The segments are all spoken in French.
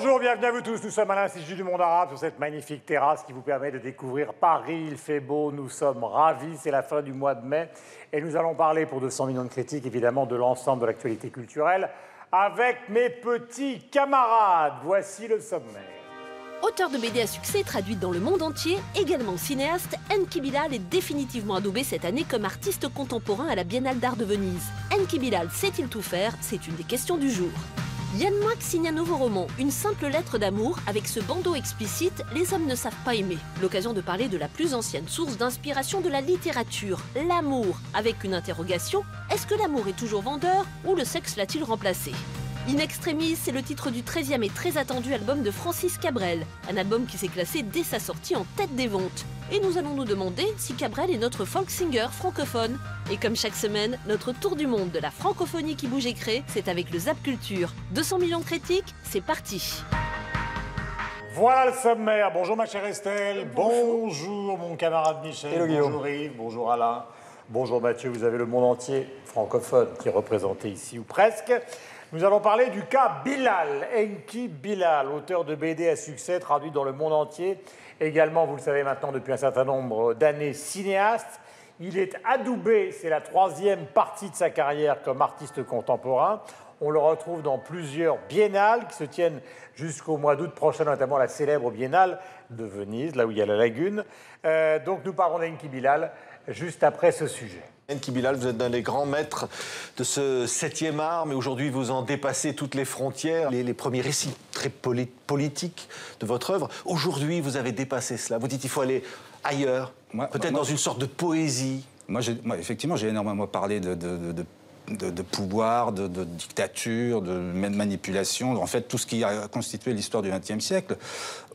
Bonjour, bienvenue à vous tous. Nous sommes à l'Institut du monde arabe sur cette magnifique terrasse qui vous permet de découvrir Paris. Il fait beau, nous sommes ravis. C'est la fin du mois de mai et nous allons parler pour 200 millions de critiques, évidemment, de l'ensemble de l'actualité culturelle avec mes petits camarades. Voici le sommaire. Auteur de BD à succès traduite dans le monde entier, également cinéaste, Enki Bilal est définitivement adoubé cette année comme artiste contemporain à la Biennale d'Art de Venise. Enki Bilal sait-il tout faire? C'est une des questions du jour. Yann Moix signe un nouveau roman, Une simple lettre d'amour, avec ce bandeau explicite « Les hommes ne savent pas aimer ». L'occasion de parler de la plus ancienne source d'inspiration de la littérature, l'amour, avec une interrogation, est-ce que l'amour est toujours vendeur ou le sexe l'a-t-il remplacé? In Extremis, c'est le titre du 13e et très attendu album de Francis Cabrel, un album qui s'est classé dès sa sortie en tête des ventes. Et nous allons nous demander si Cabrel est notre folk singer francophone. Et comme chaque semaine, notre tour du monde de la francophonie qui bouge et crée, c'est avec le Zap Culture. 200 millions de critiques, c'est parti. Voilà le sommaire. Bonjour ma chère Estelle. Bonjour mon camarade Michel. Hello, bonjour Yves. Bonjour Alain. Bonjour Mathieu. Vous avez le monde entier francophone qui est représenté ici ou presque. Nous allons parler du cas Bilal, Enki Bilal, auteur de BD à succès, traduit dans le monde entier. Également, vous le savez maintenant depuis un certain nombre d'années, cinéaste. Il est adoubé, c'est la troisième partie de sa carrière comme artiste contemporain. On le retrouve dans plusieurs biennales qui se tiennent jusqu'au mois d'août prochain, notamment la célèbre biennale de Venise, là où il y a la lagune. Donc nous parlons d'Enki Bilal juste après ce sujet. Enki Bilal, vous êtes un des grands maîtres de ce 7e art, mais aujourd'hui vous en dépassez toutes les frontières. Les premiers récits très politiques de votre œuvre, aujourd'hui vous avez dépassé cela. Vous dites qu'il faut aller ailleurs, peut-être dans une sorte de poésie. Moi effectivement, j'ai énormément parlé de pouvoir, de dictature, de manipulation, en fait tout ce qui a constitué l'histoire du XXe siècle.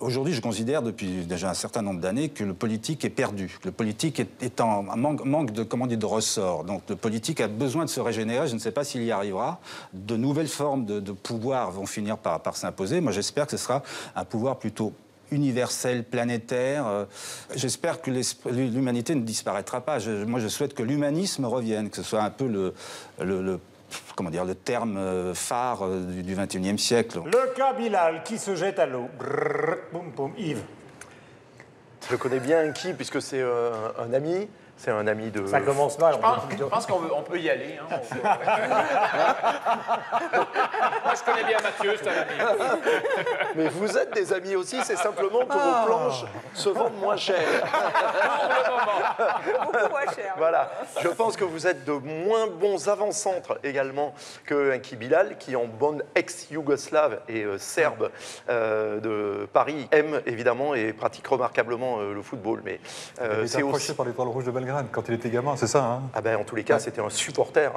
Aujourd'hui, je considère depuis déjà un certain nombre d'années que le politique est perdu. Le politique est en manque de, comment dire, de ressort. Donc le politique a besoin de se régénérer, je ne sais pas s'il y arrivera. De nouvelles formes de pouvoir vont finir par s'imposer. Moi j'espère que ce sera un pouvoir plutôt universel, planétaire. J'espère que l'humanité ne disparaîtra pas. Moi, je souhaite que l'humanisme revienne, que ce soit un peu comment dire, le terme phare du XXIe siècle. Le cas Bilal qui se jette à l'eau. Boum, boum. Yves. Je le connais bien, Enki, puisque c'est un ami. C'est un ami de... Ça commence mal. Je pense qu'on peut y aller. Hein. Moi, je connais bien Mathieu, c'est un ami. Mais vous êtes des amis aussi, c'est simplement que vos planches se vendent moins cher. Pour le moment. Beaucoup moins cher. Voilà. Je pense que vous êtes de moins bons avant-centres également que Enki Bilal, qui en bonne ex-yougoslave et serbe de Paris aime évidemment et pratique remarquablement le football. Mais c'est approché par l'Étoile Rouge de Belgrade quand il était gamin, c'est ça, hein? Ah ben, en tous les cas, c'était un supporter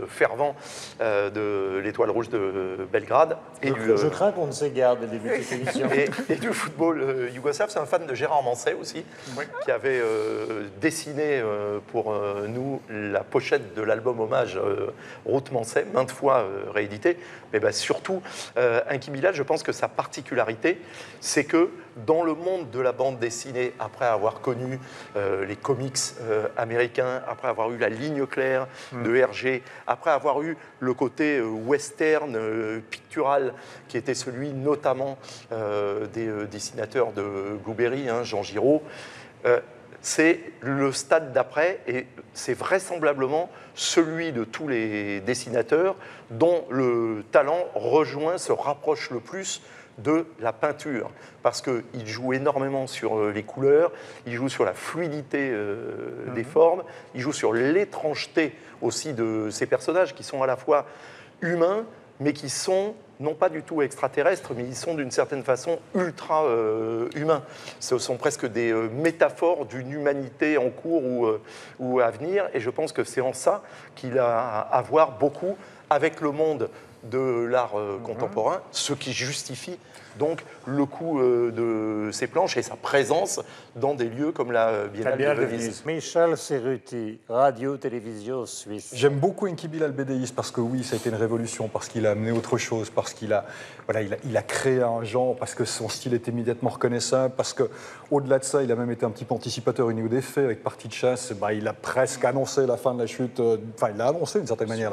fervent de l'Étoile Rouge de Belgrade. Et je crains qu'on ne s'égare dès le début de cette émission. Et du football yougoslave. C'est un fan de Gérard Manset aussi, qui avait dessiné pour nous la pochette de l'album hommage Route Manset, maintes fois réédité. Mais ben, surtout, Enki Bilal, je pense que sa particularité, c'est que dans le monde de la bande dessinée, après avoir connu les comics américains, après avoir eu la ligne claire de Hergé, après avoir eu le côté western, pictural, qui était celui notamment des dessinateurs de Blueberry, hein, Jean Giraud, c'est le stade d'après et c'est vraisemblablement celui de tous les dessinateurs dont le talent se rapproche le plus de la peinture, parce qu'il joue énormément sur les couleurs, il joue sur la fluidité des formes, il joue sur l'étrangeté aussi de ces personnages qui sont à la fois humains, mais qui sont non pas du tout extraterrestres, mais ils sont d'une certaine façon ultra humains. Ce sont presque des métaphores d'une humanité en cours ou à venir, et je pense que c'est en ça qu'il a à voir beaucoup avec le monde de l'art contemporain, ce qui justifie donc le coût de ces planches et sa présence dans des lieux comme la Biennale de Venise. Michel Cerruti, radio-télévision suisse. J'aime beaucoup Enki Bilal, BDiste, parce que oui, ça a été une révolution, parce qu'il a amené autre chose, parce qu'il a, il a créé un genre, parce que son style est immédiatement reconnaissable, parce qu'au-delà de ça, il a même été un petit peu anticipateur au niveau des faits. Avec Partie de chasse, il a presque annoncé la fin de la chute, il a annoncé d'une certaine manière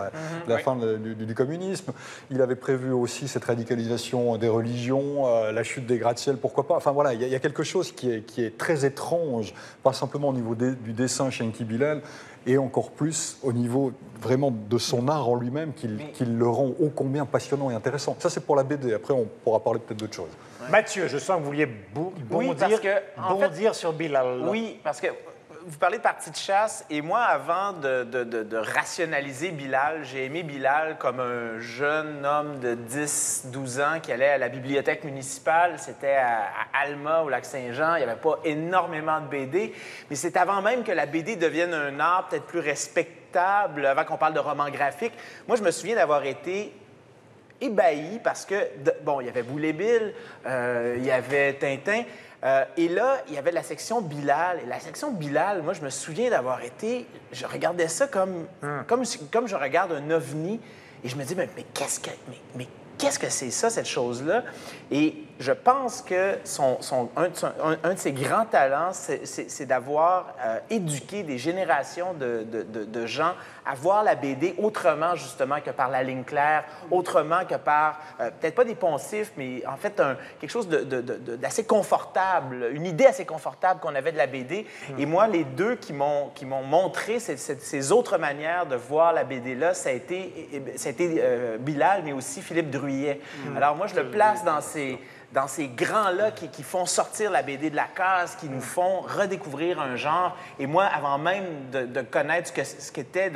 la fin du communisme. Il avait prévu aussi cette radicalisation des religions, la chute des gratte-ciel, pourquoi pas. Enfin voilà, il y a quelque chose qui est très étrange, pas simplement au niveau du dessin chez Enki Bilal, et encore plus au niveau vraiment de son art en lui-même, qui le rend ô combien passionnant et intéressant. Ça, c'est pour la BD. Après, on pourra parler peut-être d'autres choses. Ouais. Mathieu, je sens que vous vouliez bondir sur Bilal. Oui, parce que vous parlez de partie de chasse, et moi, avant de rationaliser Bilal, j'ai aimé Bilal comme un jeune homme de 10-12 ans qui allait à la bibliothèque municipale. C'était à Alma, au Lac-Saint-Jean. Il n'y avait pas énormément de BD, mais c'est avant même que la BD devienne un art peut-être plus respectable, avant qu'on parle de roman graphique. Moi, je me souviens d'avoir été ébahi parce que, bon, il y avait Boulet Bill, il y avait Tintin, et là, il y avait la section Bilal. Et la section Bilal, moi, je me souviens d'avoir été... Je regardais ça comme je regarde un ovni. Et je me dis, mais qu'est-ce que c'est ça, cette chose-là? Et je pense que un de ses grands talents, c'est d'avoir éduqué des générations de gens à voir la BD autrement, justement, que par la ligne claire, autrement que par, peut-être pas des poncifs, mais en fait, quelque chose d'assez confortable, une idée assez confortable qu'on avait de la BD. Et moi, les deux qui m'ont montré ces autres manières de voir la BD-là, ça a été Bilal, mais aussi Philippe Druyet. Alors moi, je le place dans ces grands-là qui font sortir la BD de la case, qui nous font redécouvrir un genre. Et moi, avant même de connaître ce qu'était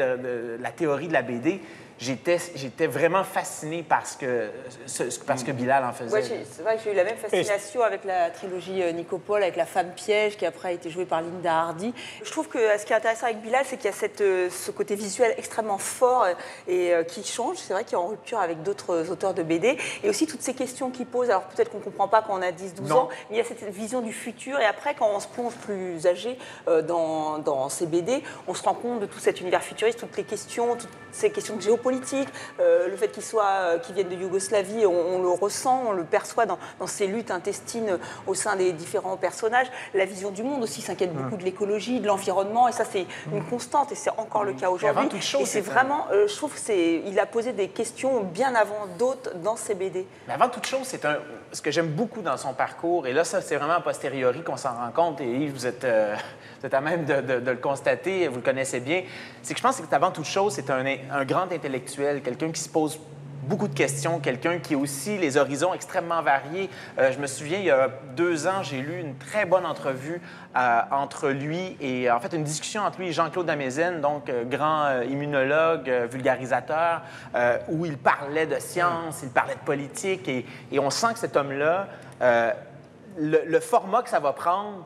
la théorie de la BD, j'étais vraiment fasciné par ce que Bilal en faisait. Ouais, c'est vrai que j'ai eu la même fascination avec la trilogie Nicopole, avec La Femme Piège, qui après a été jouée par Linda Hardy. Je trouve que ce qui est intéressant avec Bilal, c'est qu'il y a ce côté visuel extrêmement fort et qui change. C'est vrai qu'il est en rupture avec d'autres auteurs de BD. Et aussi toutes ces questions qu'il pose. Alors peut-être qu'on ne comprend pas quand on a 10-12 ans, mais il y a cette vision du futur. Et après, quand on se plonge plus âgé dans ces BD, on se rend compte de tout cet univers futuriste, toutes ces questions de géopolitique, le fait qu'il vienne de Yougoslavie, on le ressent, on le perçoit dans ces luttes intestines au sein des différents personnages. La vision du monde aussi s'inquiète beaucoup de l'écologie, de l'environnement, et ça c'est une constante, et c'est encore le cas aujourd'hui. Et c'est vraiment, je trouve qu'il a posé des questions bien avant d'autres dans ses BD. Mais avant toute chose, ce que j'aime beaucoup dans son parcours, et là ça c'est vraiment a posteriori qu'on s'en rend compte, et Yves, vous êtes à même de le constater, vous le connaissez bien, c'est que je pense que avant toute chose, c'est un grand intellectuel, quelqu'un qui se pose beaucoup de questions, quelqu'un qui a aussi les horizons extrêmement variés. Je me souviens, il y a 2 ans, j'ai lu une très bonne entrevue entre lui et, en fait, une discussion entre lui et Jean-Claude Damezen, donc grand immunologue, vulgarisateur, où il parlait de science, il parlait de politique, et on sent que cet homme-là, le format que ça va prendre,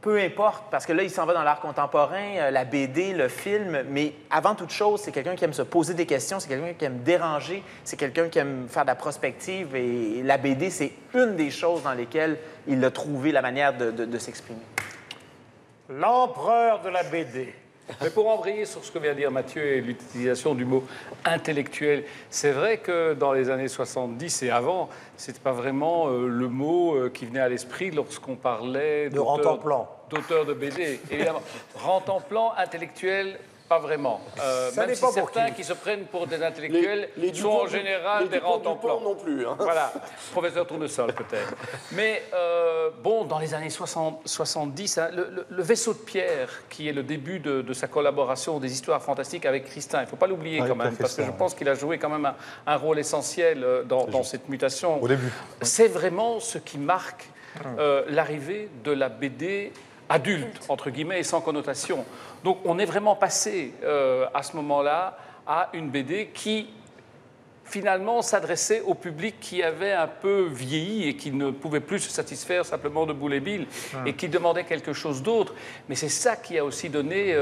peu importe, parce que là, il s'en va dans l'art contemporain, la BD, le film, mais avant toute chose, c'est quelqu'un qui aime se poser des questions, c'est quelqu'un qui aime déranger, c'est quelqu'un qui aime faire de la prospective, et la BD, c'est une des choses dans lesquelles il a trouvé la manière de s'exprimer. L'empereur de la BD. Mais pour embrayer sur ce que vient de dire Mathieu et l'utilisation du mot intellectuel, c'est vrai que dans les années 70 et avant, ce n'était pas vraiment le mot qui venait à l'esprit lorsqu'on parlait de Rantanplan. D'auteurs de BD. Évidemment, Rantanplan, intellectuel, pas vraiment. Même si certains qui se prennent pour des intellectuels sont en général des Rantanplan. Non plus. Hein. Voilà, professeur Tournesol peut-être. Mais bon, dans les années 70, hein, le Vaisseau de pierre, qui est le début de sa collaboration des histoires fantastiques avec Christin, il ne faut pas l'oublier quand même, parce que je pense qu'il a joué quand même un rôle essentiel dans cette mutation. Au début. C'est vraiment ce qui marque l'arrivée de la BD adulte, entre guillemets, et sans connotation. Donc on est vraiment passé à ce moment-là à une BD qui finalement s'adressait au public qui avait un peu vieilli et qui ne pouvait plus se satisfaire simplement de Boulet Bill et qui demandait quelque chose d'autre. Mais c'est ça qui a aussi donné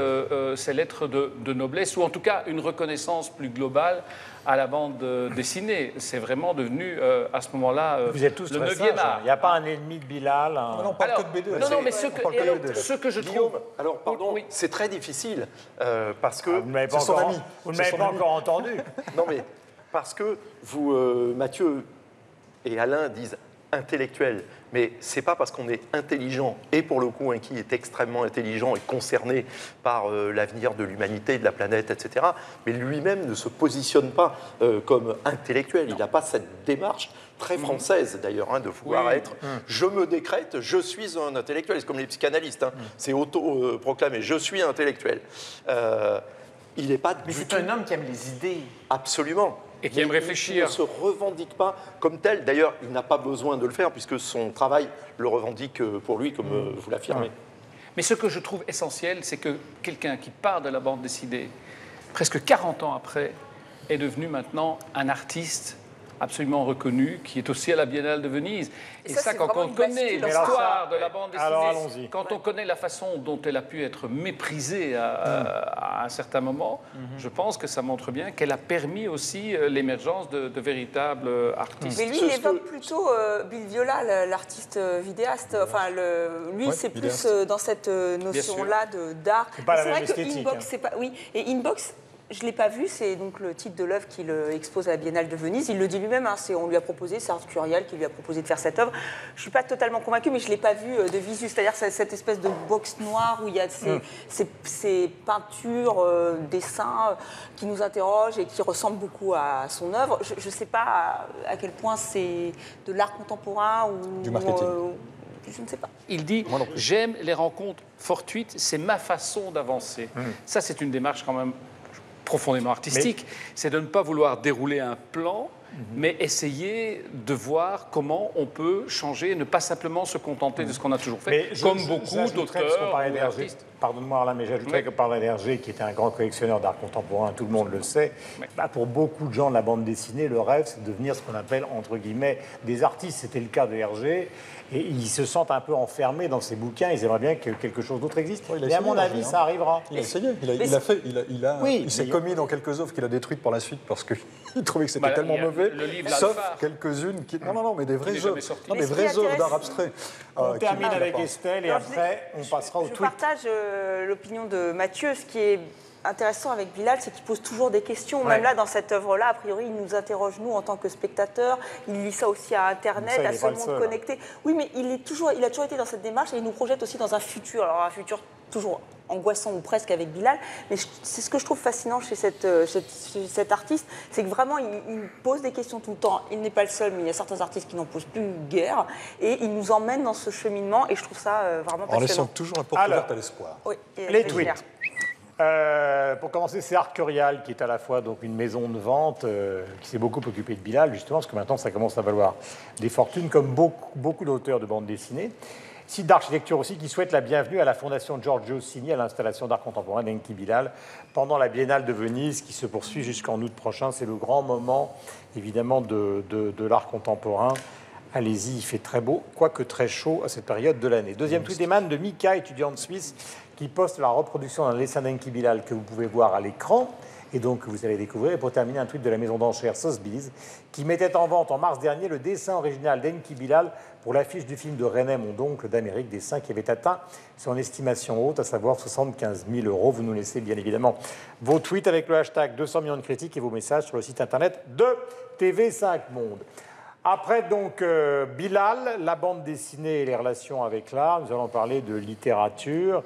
ces lettres de noblesse, ou en tout cas une reconnaissance plus globale à la bande dessinée. C'est vraiment devenu à ce moment-là vous êtes tous le très 9e art. Il n'y a pas un ennemi de Bilal. Non, on parle que de BD. Non, mais ce que je Guillaume, trouve... alors pardon, Oui. c'est très difficile parce que... Vous ne m'avez pas encore entendu. Non mais, parce que vous, Mathieu et Alain disent intellectuel. Mais c'est pas parce qu'on est intelligent, et pour le coup, Enki est extrêmement intelligent et concerné par l'avenir de l'humanité, de la planète, etc. Mais lui-même ne se positionne pas comme intellectuel. Il n'a pas cette démarche très française d'ailleurs, de pouvoir être je me décrète, je suis un intellectuel. C'est comme les psychanalystes, c'est auto-proclamé, je suis intellectuel. Il n'est pas Mais c'est un homme qui aime les idées. Absolument. Et qui aime réfléchir. Il ne se revendique pas comme tel. D'ailleurs, il n'a pas besoin de le faire puisque son travail le revendique pour lui, comme vous l'affirmez. Mais ce que je trouve essentiel, c'est que quelqu'un qui part de la bande dessinée, presque 40 ans après, est devenu maintenant un artiste absolument reconnu, qui est aussi à la Biennale de Venise. Et ça quand on connaît l'histoire de la bande dessinée, quand on connaît la façon dont elle a pu être méprisée à un certain moment, je pense que ça montre bien qu'elle a permis aussi l'émergence de véritables artistes. Mais lui, il évoque plutôt Bill Viola, l'artiste vidéaste. Enfin, lui, c'est plus dans cette notion-là d'art. C'est pas la même vrai esthétique. que Inbox, c'est pas... Oui, et Inbox... Je ne l'ai pas vu, c'est donc le titre de l'œuvre qu'il expose à la Biennale de Venise. Il le dit lui-même, on lui a proposé, c'est Art Curial qui lui a proposé de faire cette œuvre. Je ne suis pas totalement convaincue, mais je ne l'ai pas vu de visu. C'est-à-dire cette espèce de box noire où il y a ces peintures, dessins qui nous interrogent et qui ressemblent beaucoup à son œuvre. Je ne sais pas à quel point c'est de l'art contemporain ou... Du marketing. Je ne sais pas. Il dit « J'aime les rencontres fortuites, c'est ma façon d'avancer ». Ça, c'est une démarche quand même profondément artistique, c'est de ne pas vouloir dérouler un plan, mais essayer de voir comment on peut changer, ne pas simplement se contenter de ce qu'on a toujours fait, comme beaucoup d'auteurs ou d'artistes. Pardonne-moi Alain, mais j'ajouterais que par Hergé, qui était un grand collectionneur d'art contemporain, tout le monde le sait, pour beaucoup de gens de la bande dessinée, le rêve, c'est de devenir ce qu'on appelle, entre guillemets, des artistes. C'était le cas de Hergé, et ils se sentent un peu enfermés dans ces bouquins, ils aimeraient bien que quelque chose d'autre existe. Mais à mon avis, ça arrivera. Il a essayé, il s'est commis dans quelques œuvres qu'il a détruites par la suite parce qu'il trouvait que c'était tellement mauvais, sauf quelques-unes qui... Non, mais des vraies œuvres, des vraies œuvres d'art abstrait. On termine avec Estelle et après, on passera au tweet. Je partage l'opinion de Mathieu. Ce qui est intéressant avec Bilal, c'est qu'il pose toujours des questions. Même là, dans cette œuvre-là, a priori, il nous interroge, nous, en tant que spectateurs. Il lit ça aussi à Internet, à ce monde connecté. Oui, mais il a toujours été dans cette démarche et il nous projette aussi dans un futur. Alors, un futur toujours angoissant ou presque avec Bilal. Mais c'est ce que je trouve fascinant chez cet artiste, c'est que vraiment, il pose des questions tout le temps. Il n'est pas le seul, mais il y a certains artistes qui n'en posent plus guère. Et il nous emmène dans ce cheminement et je trouve ça vraiment passionnant. En laissant toujours la porte ouverte à l'espoir. Oui, les tweets. Pour commencer, c'est Art Curial, qui est à la fois donc une maison de vente qui s'est beaucoup occupée de Bilal, justement, parce que maintenant, ça commence à valoir des fortunes, comme beaucoup d'auteurs de bande dessinée. Site d'architecture aussi, qui souhaite la bienvenue à la Fondation Giorgio Cini à l'installation d'art contemporain d'Enki Bilal pendant la Biennale de Venise, qui se poursuit jusqu'en août prochain. C'est le grand moment, évidemment, de l'art contemporain. Allez-y, il fait très beau, quoique très chaud à cette période de l'année. Deuxième tweet émane de Mika, étudiante suisse, qui poste la reproduction d'un dessin d'Enki Bilal que vous pouvez voir à l'écran et donc que vous allez découvrir. Et pour terminer, un tweet de la maison d'enchères Sotheby's qui mettait en vente en mars dernier le dessin original d'Enki Bilal pour l'affiche du film de René, mon oncle d'Amérique, dessin qui avait atteint son estimation haute, à savoir 75 000 €. Vous nous laissez bien évidemment vos tweets avec le hashtag 200 millions de critiques et vos messages sur le site internet de TV5 Monde. Après donc Bilal, la bande dessinée et les relations avec l'art, nous allons parler de littérature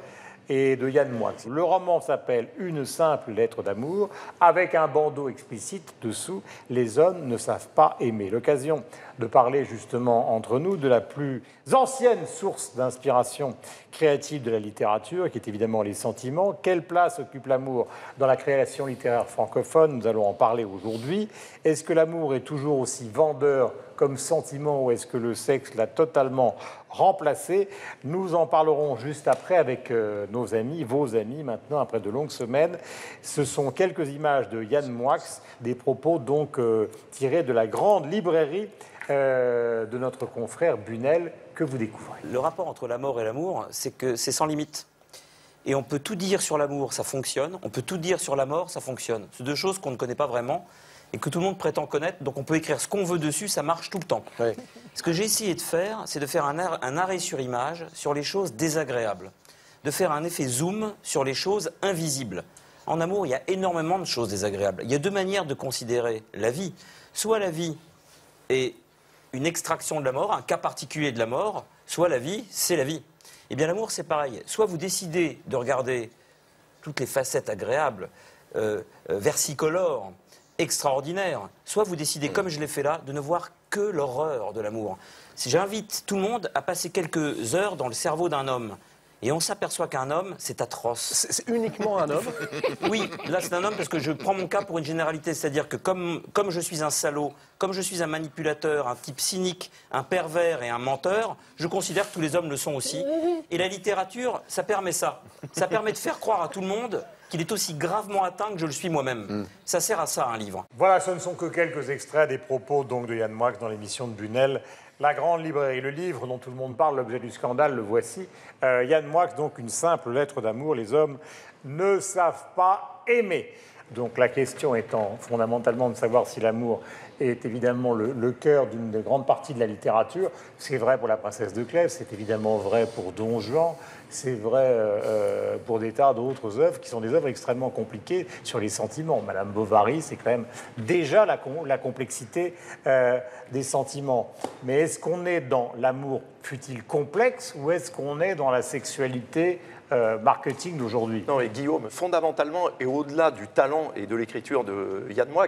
et de Yann Moix. Le roman s'appelle « Une simple lettre d'amour » avec un bandeau explicite dessous « Les hommes ne savent pas aimer ». L'occasion de parler justement entre nous de la plus ancienne source d'inspiration créative de la littérature, qui est évidemment les sentiments. Quelle place occupe l'amour dans la création littéraire francophone? Nous allons en parler aujourd'hui. Est-ce que l'amour est toujours aussi vendeur comme sentiment ou est-ce que le sexe l'a totalement remplacé? Nous en parlerons juste après avec nos amis, vos amis maintenant, après de longues semaines. Ce sont quelques images de Yann Moix, des propos donc tirés de la grande librairie de notre confrère Bunel, que vous découvrez. Le rapport entre la mort et l'amour, c'est que c'est sans limite. Et on peut tout dire sur l'amour, ça fonctionne. On peut tout dire sur la mort, ça fonctionne. C'est deux choses qu'on ne connaît pas vraiment et que tout le monde prétend connaître. Donc on peut écrire ce qu'on veut dessus, ça marche tout le temps. Oui. Ce que j'ai essayé de faire, c'est de faire un arrêt sur image sur les choses désagréables. De faire un effet zoom sur les choses invisibles. En amour, il y a énormément de choses désagréables. Il y a deux manières de considérer la vie. Soit la vie est une extraction de la mort, un cas particulier de la mort, soit la vie, c'est la vie. Eh bien, l'amour, c'est pareil. Soit vous décidez de regarder toutes les facettes agréables, versicolores, extraordinaires, soit vous décidez, comme je l'ai fait là, de ne voir que l'horreur de l'amour. Si j'invite tout le monde à passer quelques heures dans le cerveau d'un homme, et on s'aperçoit qu'un homme, c'est atroce. C'est uniquement un homme? Oui, là c'est un homme parce que je prends mon cas pour une généralité, c'est-à-dire que comme je suis un salaud, comme je suis un manipulateur, un type cynique, un pervers et un menteur, je considère que tous les hommes le sont aussi. Et la littérature, ça permet ça. Ça permet de faire croire à tout le monde qu'il est aussi gravement atteint que je le suis moi-même. Ça sert à ça, un livre. Voilà, ce ne sont que quelques extraits des propos donc, de Yann Moix dans l'émission de Bunel. La Grande Librairie, le livre dont tout le monde parle, l'objet du scandale, le voici. Yann Moix, donc une simple lettre d'amour. Les hommes ne savent pas aimer. Donc la question étant fondamentalement de savoir si l'amour est évidemment le cœur d'une grande partie de la littérature. C'est vrai pour La Princesse de Clèves, c'est évidemment vrai pour Don Juan, c'est vrai pour des tas d'autres œuvres qui sont des œuvres extrêmement compliquées sur les sentiments. Madame Bovary, c'est quand même déjà la complexité des sentiments. Mais est-ce qu'on est dans l'amour, fut-il complexe, ou est-ce qu'on est dans la sexualité marketing d'aujourd'hui? Non, et Guillaume, fondamentalement, et au-delà du talent et de l'écriture de Yann Moix,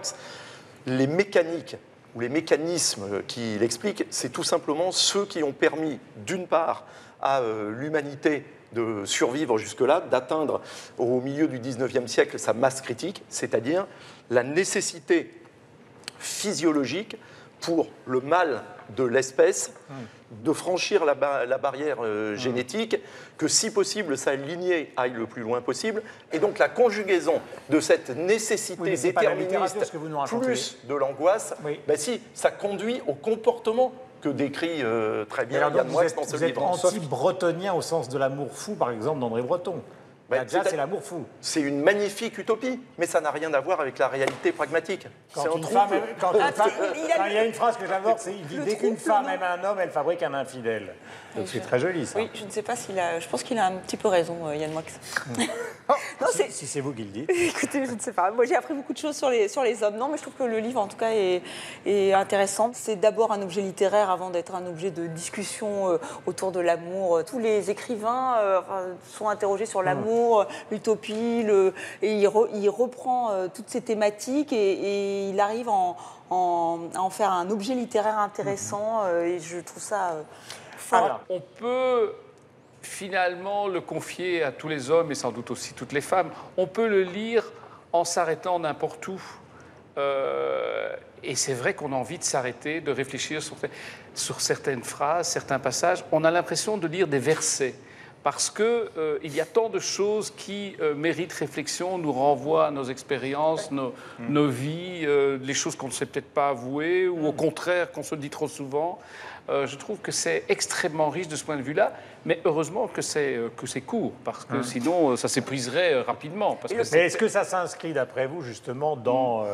les mécaniques ou les mécanismes qui l'expliquent, c'est tout simplement ceux qui ont permis, d'une part, à l'humanité de survivre jusque-là, d'atteindre au milieu du 19e siècle sa masse critique, c'est-à-dire la nécessité physiologique pour le mâle de l'espèce de franchir la barrière génétique, que si possible, sa lignée aille le plus loin possible. Et donc la conjugaison de cette nécessité déterministe plus de l'angoisse, ben si, ça conduit au comportement que décrit très bien Yann Moix dans ce livre. Vous êtes anti-bretonien au sens de l'amour fou, par exemple, d'André Breton. Ben, Déjà, c'est l'amour fou. C'est une magnifique utopie, mais ça n'a rien à voir avec la réalité pragmatique. Quand il y a une phrase que j'adore, c'est il dit dès qu'une femme aime un homme, elle fabrique un infidèle. Donc c'est très joli, ça. Oui, je ne sais pas s'il a... Je pense qu'il a un petit peu raison, Yann Moix. Non, si c'est vous qui le dites. Écoutez, je ne sais pas. Moi, j'ai appris beaucoup de choses sur les hommes. Non, mais je trouve que le livre, en tout cas, est intéressant. C'est d'abord un objet littéraire avant d'être un objet de discussion autour de l'amour. Tous les écrivains sont interrogés sur l'amour, l'utopie, et il reprend toutes ces thématiques et il arrive à en faire un objet littéraire intéressant. Et je trouve ça... Alors, on peut finalement le confier à tous les hommes et sans doute aussi toutes les femmes. On peut le lire en s'arrêtant n'importe où. Et c'est vrai qu'on a envie de s'arrêter, de réfléchir sur certaines phrases, certains passages. On a l'impression de lire des versets. Parce qu'il y a tant de choses qui méritent réflexion, nous renvoient à nos expériences, nos vies, les choses qu'on ne sait peut-être pas avouer, ou au contraire qu'on se dit trop souvent. Je trouve que c'est extrêmement riche de ce point de vue-là, mais heureusement que c'est court, parce que sinon ça s'épuiserait rapidement. Mais est-ce que ça s'inscrit, d'après vous, justement, dans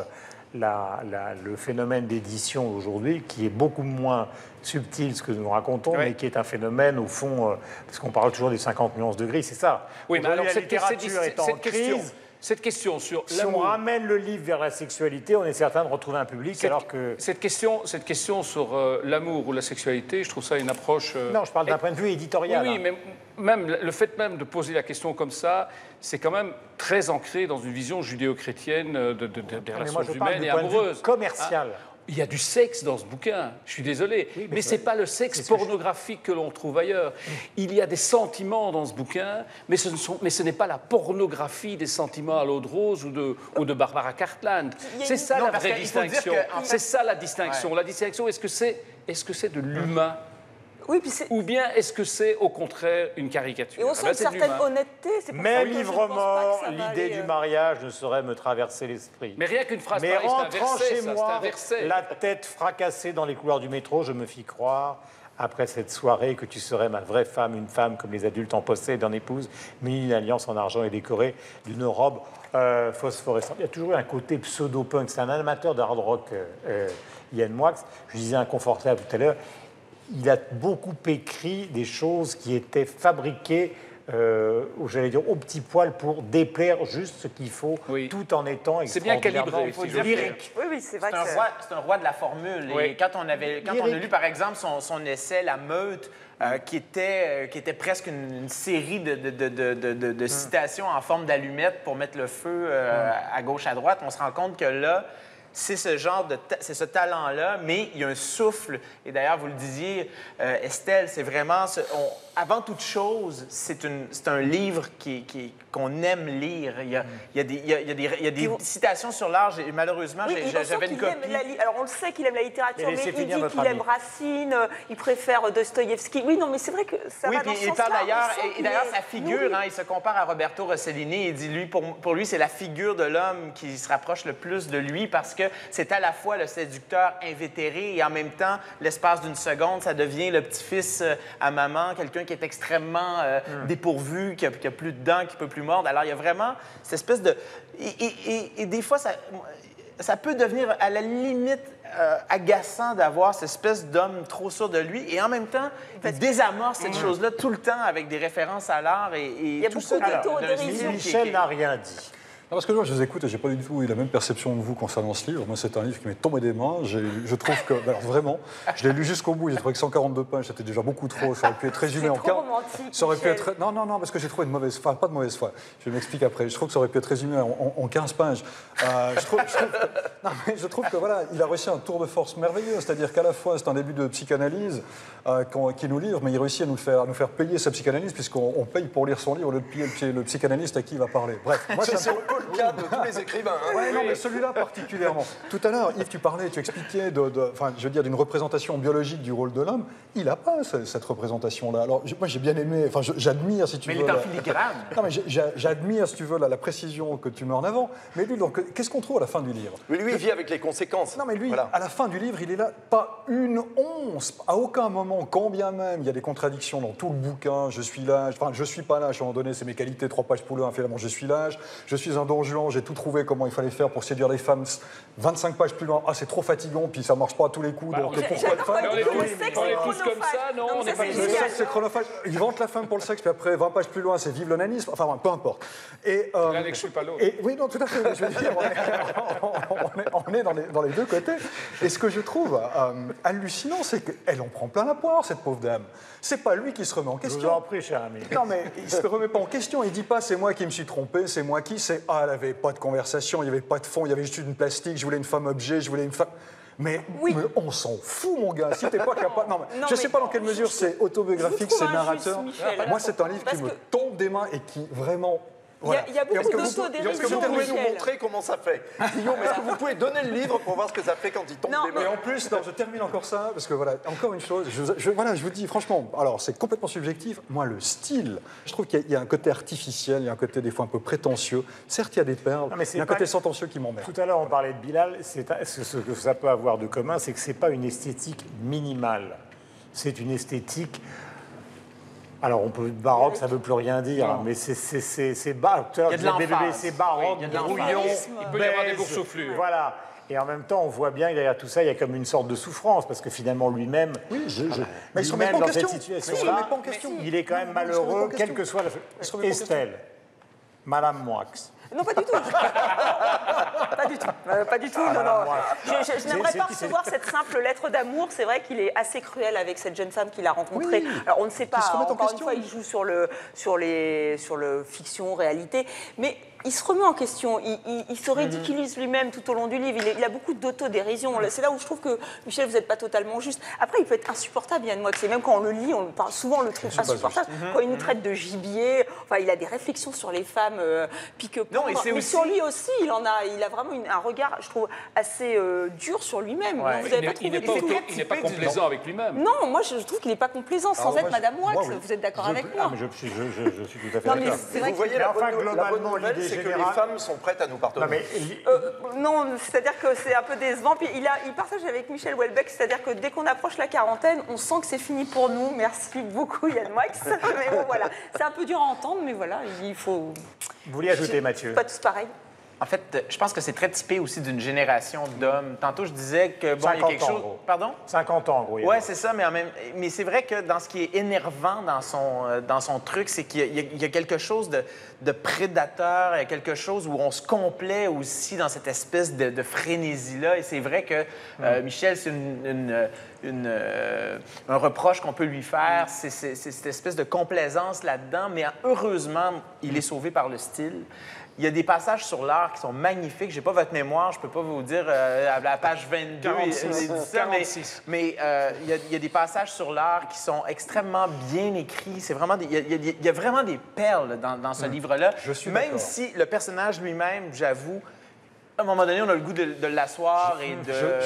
le phénomène d'édition aujourd'hui, qui est beaucoup moins subtil, ce que nous racontons, mais qui est un phénomène, au fond, parce qu'on parle toujours des 50 nuances de gris, c'est ça. Oui, mais alors la littérature est en crise. Cette question sur si on ramène le livre vers la sexualité, on est certain de retrouver un public, alors que... Cette question sur l'amour ou la sexualité, je trouve ça une approche... Non, je parle d'un point de vue éditorial. Oui, mais même, le fait même de poser la question comme ça, c'est quand même très ancré dans une vision judéo-chrétienne des relations humaines et amoureuses. Commercial. Il y a du sexe dans ce bouquin, je suis désolé, mais ce n'est pas le sexe pornographique que l'on trouve ailleurs. Il y a des sentiments dans ce bouquin, mais ce n'est pas la pornographie des sentiments à l'eau de rose ou de Barbara Cartland. C'est ça la vraie distinction. C'est ça la distinction. La distinction, est-ce que c'est de l'humain ? Oui, ou bien est-ce que c'est au contraire une caricature? Et on sent une certaine honnêteté. Mais livre mort, l'idée du mariage ne saurait me traverser l'esprit. Mais rien qu'une phrase pareille, c'est un verset. La tête fracassée dans les couloirs du métro, je me fis croire, après cette soirée, que tu serais ma vraie femme, une femme comme les adultes en possèdent, en épouse, munie d'une alliance en argent et décorée d'une robe phosphorescente. Il y a toujours un côté pseudo-punk. C'est un amateur d'hard rock, Yann Moix. Je disais inconfortable tout à l'heure. Il a beaucoup écrit des choses qui étaient fabriquées j'allais dire, au petit poil pour déplaire juste ce qu'il faut, tout en étant C'est bien extraordinairement calibré. lyrique. Oui, c'est vrai que C'est un roi de la formule. Et quand on a lu, par exemple, son essai La Meute, qui était presque une série de citations en forme d'allumettes pour mettre le feu à gauche, à droite, on se rend compte que là, c'est c'est ce talent-là, mais il y a un souffle. Et d'ailleurs, vous le disiez, Estelle, c'est vraiment... avant toute chose, c'est un livre qu'on aime lire. Il y a des citations sur l'art. Malheureusement, j'avais une copie. Alors, on le sait qu'il aime la littérature, mais il dit finir notre qu'il aime ami. Racine, il préfère Dostoïevski. Oui, non, mais c'est vrai que ça va dans ce Il sens-là. parle d'ailleurs, On sent et qu'il d'ailleurs, est sa figure, nourri. il se compare à Roberto Rossellini. Il dit, pour lui, c'est la figure de l'homme qui se rapproche le plus de lui parce que c'est à la fois le séducteur invétéré et en même temps, l'espace d'une seconde, ça devient le petit-fils à maman, quelqu'un qui est extrêmement dépourvu, qui a plus de dents, qui peut plus mordre. Alors, il y a vraiment cette espèce de... Et des fois, ça peut devenir à la limite agaçant d'avoir cette espèce d'homme trop sûr de lui. Et en même temps, il désamorce cette chose-là tout le temps avec des références à l'art et y a tout beaucoup ça. d'autodérision. Michel n'a rien dit. Non, parce que moi, je vous écoute et j'ai pas du tout eu la même perception que vous concernant ce livre. Moi, c'est un livre qui m'est tombé des mains. Je trouve que, alors vraiment, je l'ai lu jusqu'au bout. J'ai trouvé que 142 pages, c'était déjà beaucoup trop. Ça aurait pu être résumé en 15. Ça aurait pu être. Non, parce que j'ai trouvé une mauvaise foi. Pas de mauvaise foi. Je m'explique après. Je trouve que ça aurait pu être résumé en 15 pages. Je trouve que voilà, il a réussi un tour de force merveilleux. C'est-à-dire qu'à la fois, c'est un début de psychanalyse qui nous livre, mais il réussit à nous faire payer sa psychanalyse, puisqu'on paye pour lire son livre le psychanalyste à qui il va parler. Bref, moi, C'est un peu le cas de tous les écrivains. Hein. Ouais, non, mais celui-là particulièrement. Tout à l'heure, Yves, tu expliquais d'une représentation biologique du rôle de l'homme. Il n'a pas cette représentation-là. Alors, moi, j'ai bien aimé, j'admire, si tu veux... Mais il est en filigrane. Non, mais j'admire, si tu veux, la précision que tu mets en avant. Mais lui, donc, qu'est-ce qu'on trouve à la fin du livre? Lui, il vit avec les conséquences. Non, mais lui, Voilà. à la fin du livre, il est là, pas une once, à aucun moment, quand bien même, il y a des contradictions dans tout le bouquin, je suis lâche, je suis pas lâche, à un moment donné, c'est mes qualités, 3 pages pour le, finalement, je suis lâche, je suis un don Juan, j'ai tout trouvé comment il fallait faire pour séduire les femmes, 25 pages plus loin, c'est trop fatigant, puis ça marche pas à tous les coups, donc pourquoi le faire? On est tous comme ça, non? On est pas Le sexe, c'est chronophage. Ils vantent la femme pour le sexe, puis après, 20 pages plus loin, c'est vive l'onanisme. Enfin, peu importe. L'un n'exclut pas l'autre. Oui, non, tout à fait. Je veux dire, on est dans les deux côtés. Et ce que je trouve hallucinant, c'est qu'elle en prend plein la poire, cette pauvre dame. C'est pas lui qui se remet en question. Je vous en prie, cher ami. Non, mais il se remet pas en question. Il dit pas, c'est moi qui me suis trompé, c'est moi qui. C'est, elle avait pas de conversation, il y avait pas de fond, il y avait juste une plastique, je voulais une femme objet, je voulais une femme... Mais on s'en fout, mon gars. Si t'es pas capable... Non, je sais pas dans quelle mesure c'est autobiographique, c'est narrateur. Moi, c'est un livre qui me tombe des mains et qui vraiment... Voilà. Il y a beaucoup d'autodérision. Est-ce que vous pouvez nous montrer comment ça fait? Guillaume, est-ce que vous pouvez donner le livre pour voir ce que ça fait quand il tombe des mains? Et en plus, je termine encore ça, parce que voilà, encore une chose, je vous dis franchement, alors c'est complètement subjectif, moi le style, je trouve qu'il y a un côté artificiel, il y a un côté des fois un peu prétentieux. Certes, il y a des perles, mais il y a un côté sentencieux qui m'emmerde. Tout à l'heure, on parlait de Bilal, ce que ça peut avoir de commun, c'est que ce n'est pas une esthétique minimale. C'est une esthétique... Alors, on peut baroque, ça ne veut plus rien dire, mais c'est baroque. Il y a de l'emphase. C'est baroque, brouillon, il peut y avoir des boursouflures. Voilà. Et en même temps, on voit bien que derrière tout ça, il y a comme une sorte de souffrance, parce que finalement, lui-même, mais il se remet pas en dans question. cette situation-là, il est quand même malheureux, quelle que soit la... Estelle, Madame Moix. Non, pas du tout. Pas du tout. Pas du tout, non. Je n'aimerais pas recevoir cette simple lettre d'amour. C'est vrai qu'il est assez cruel avec cette jeune femme qu'il a rencontrée. Oui. Alors, on ne sait pas, encore une question. fois, il joue sur le fiction, réalité. Mais il se remet en question, il se ridiculise lui-même tout au long du livre, il a beaucoup d'autodérision. C'est là où je trouve que, Michel, vous n'êtes pas totalement juste. Après, il peut être insupportable, Yann Moix, et même quand on le lit, souvent on le trouve insupportable. Quand il nous traite de gibier, enfin, il a des réflexions sur les femmes pique-pendre. Mais sur lui aussi, il a vraiment un regard, je trouve, assez dur sur lui-même. Ouais. Il n'est pas complaisant avec lui-même. Non, moi je trouve qu'il n'est pas complaisant sans être Madame Moix. Vous êtes d'accord avec moi? Je suis tout à fait d'accord. Vous voyez, la bonne nouvelle, c'est que les femmes sont prêtes à nous pardonner. Non, c'est-à-dire que c'est un peu décevant. Puis il partage avec Michel Houellebecq, c'est-à-dire que dès qu'on approche la quarantaine, on sent que c'est fini pour nous. Merci beaucoup, Yann Moix. Mais bon, voilà, c'est un peu dur à entendre, mais voilà, il faut... Vous voulez ajouter, Mathieu? Pas tous pareil. En fait, je pense que c'est très typé aussi d'une génération d'hommes. Tantôt, je disais que, bon, il y a quelque chose... Gros. Pardon? 50 ans, en gros. Oui, c'est ça, mais c'est vrai que dans ce qui est énervant dans son truc, c'est qu'il y a quelque chose de prédateur, il y a quelque chose où on se complaît aussi dans cette espèce de frénésie-là. Et c'est vrai que, Michel, c'est un reproche qu'on peut lui faire, c'est cette espèce de complaisance là-dedans, mais heureusement, il est sauvé par le style. Il y a des passages sur l'art qui sont magnifiques. Je n'ai pas votre mémoire, je ne peux pas vous dire à la page 22, 46. mais il y a des passages sur l'art qui sont extrêmement bien écrits. C'est vraiment il y a vraiment des perles dans ce livre-là. Je suis même d'accord. si le personnage lui-même, j'avoue, à un moment donné, on a le goût de l'asseoir et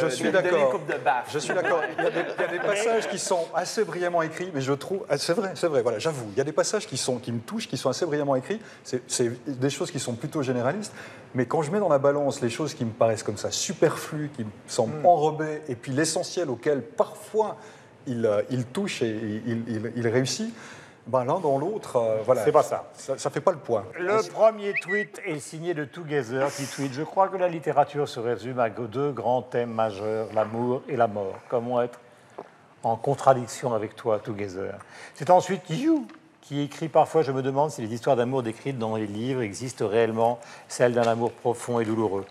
Je suis de donner une d'accord. coupe de baffe. Je suis d'accord. Il y a des passages qui sont assez brillamment écrits, mais je trouve... C'est vrai, voilà, j'avoue. Il y a des passages qui me touchent, qui sont assez brillamment écrits. C'est des choses qui sont plutôt généralistes. Mais quand je mets dans la balance les choses qui me paraissent comme ça superflues, qui me semblent enrobées, et puis l'essentiel auquel parfois il touche et il réussit, ben, l'un dans l'autre, voilà. C'est pas ça. Ça fait pas le point. Le premier tweet est signé de Together qui tweet « Je crois que la littérature se résume à deux grands thèmes majeurs, l'amour et la mort. Comment être en contradiction avec toi, Together ?» C'est ensuite You qui écrit « Parfois, je me demande si les histoires d'amour décrites dans les livres existent réellement, celles d'un amour profond et douloureux. »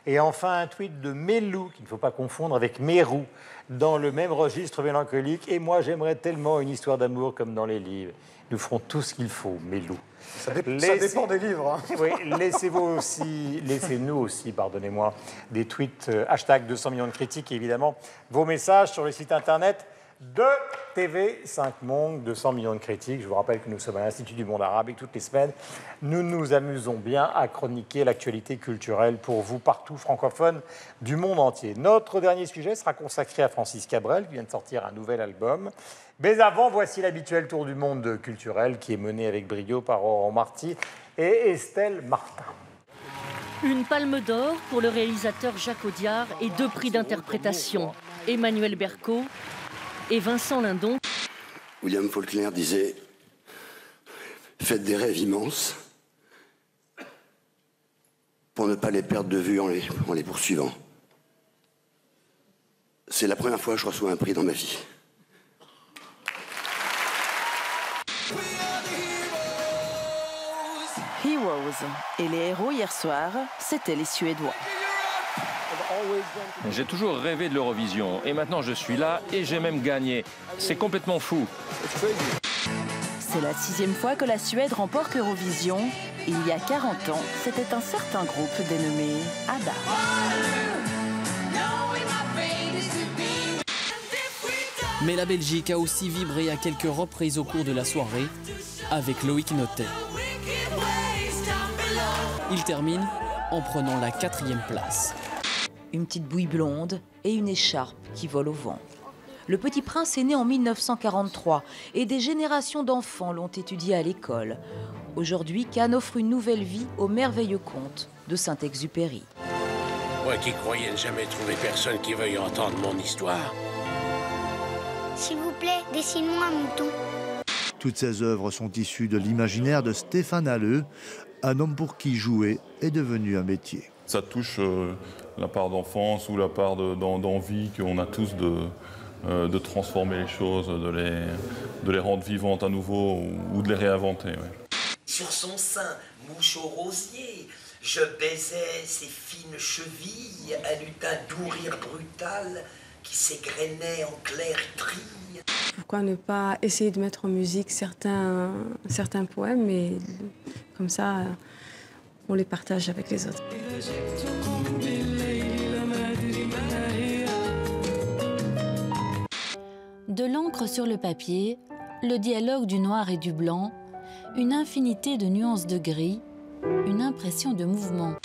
Et enfin, un tweet de Melou, qu'il ne faut pas confondre avec Mérou, dans le même registre mélancolique. « Et moi, j'aimerais tellement une histoire d'amour comme dans les livres. Nous ferons tout ce qu'il faut, Melou. » Ça dépend des livres. Hein. Oui, laissez-nous aussi, pardonnez-moi, des tweets, hashtag 200 millions de critiques, et évidemment, vos messages sur le site internet de TV5 Monde, 200 millions de critiques. Je vous rappelle que nous sommes à l'Institut du Monde Arabe et que toutes les semaines, nous nous amusons bien à chroniquer l'actualité culturelle pour vous partout francophones du monde entier. Notre dernier sujet sera consacré à Francis Cabrel, qui vient de sortir un nouvel album. Mais avant, voici l'habituel tour du monde culturel qui est mené avec brio par Aurore Marty et Estelle Martin. Une palme d'or pour le réalisateur Jacques Audiard et 2 prix d'interprétation, Emmanuel Berco et Vincent Lindon. William Faulkner disait « Faites des rêves immenses pour ne pas les perdre de vue en les poursuivant. » C'est la première fois que je reçois un prix dans ma vie. Heroes. Et les héros hier soir, c'était les Suédois. J'ai toujours rêvé de l'Eurovision et maintenant je suis là et j'ai même gagné. C'est complètement fou. C'est la 6e fois que la Suède remporte l'Eurovision. Il y a 40 ans, c'était un certain groupe dénommé ABBA. Mais la Belgique a aussi vibré à quelques reprises au cours de la soirée avec Loïc Notet. Il termine en prenant la 4e place. Une petite bouille blonde et une écharpe qui vole au vent. Le Petit Prince est né en 1943 et des générations d'enfants l'ont étudié à l'école. Aujourd'hui, Cannes offre une nouvelle vie au merveilleux conte de Saint-Exupéry. Moi qui croyais ne jamais trouver personne qui veuille entendre mon histoire. S'il vous plaît, dessine-moi un mouton. Toutes ces œuvres sont issues de l'imaginaire de Stéphane Halleux, un homme pour qui jouer est devenu un métier. Ça touche la part d'enfance ou la part d'envie qu'on a tous de transformer les choses, de les rendre vivantes à nouveau ou de les réinventer. Ouais. Sur son sein, mouche au rosier, je baisais ses fines chevilles, elle eut un doux rire brutal qui s'égrenait en clair tri. Pourquoi ne pas essayer de mettre en musique certains poèmes et comme ça, on les partage avec les autres. De l'encre sur le papier, le dialogue du noir et du blanc, une infinité de nuances de gris, une impression de mouvement.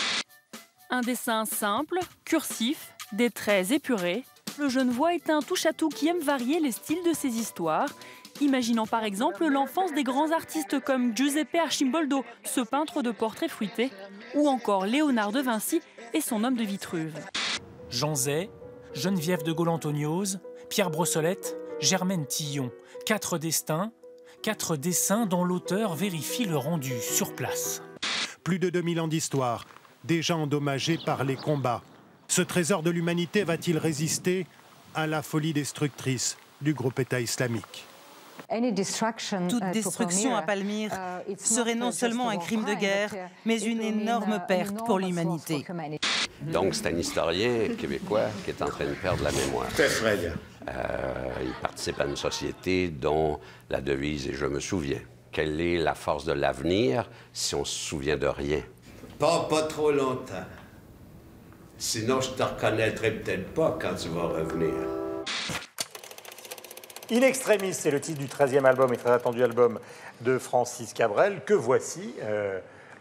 Un dessin simple, cursif, des traits épurés. Le Genevois est un touche-à-tout qui aime varier les styles de ses histoires, imaginant par exemple l'enfance des grands artistes comme Giuseppe Arcimboldo, ce peintre de portraits fruités, ou encore Léonard de Vinci et son homme de Vitruve. Jean Zay, Geneviève de Gaulle-Antoniose, Pierre Brossolette, Germaine Tillon. 4 destins, 4 dessins dont l'auteur vérifie le rendu sur place. Plus de 2000 ans d'histoire. déjà endommagé par les combats. Ce trésor de l'humanité va-t-il résister à la folie destructrice du groupe État islamique? Toute destruction à Palmyre serait non seulement un crime de guerre, mais une énorme perte pour l'humanité. Donc c'est un historien québécois qui est en train de perdre la mémoire. C'est effrayant. Il participe à une société dont la devise est « Je me souviens ». Quelle est la force de l'avenir si on se souvient de rien? Pas trop longtemps. Sinon, je te reconnaîtrai peut-être pas quand tu vas revenir. In Extremis, c'est le titre du 13e album et très attendu album de Francis Cabrel, que voici.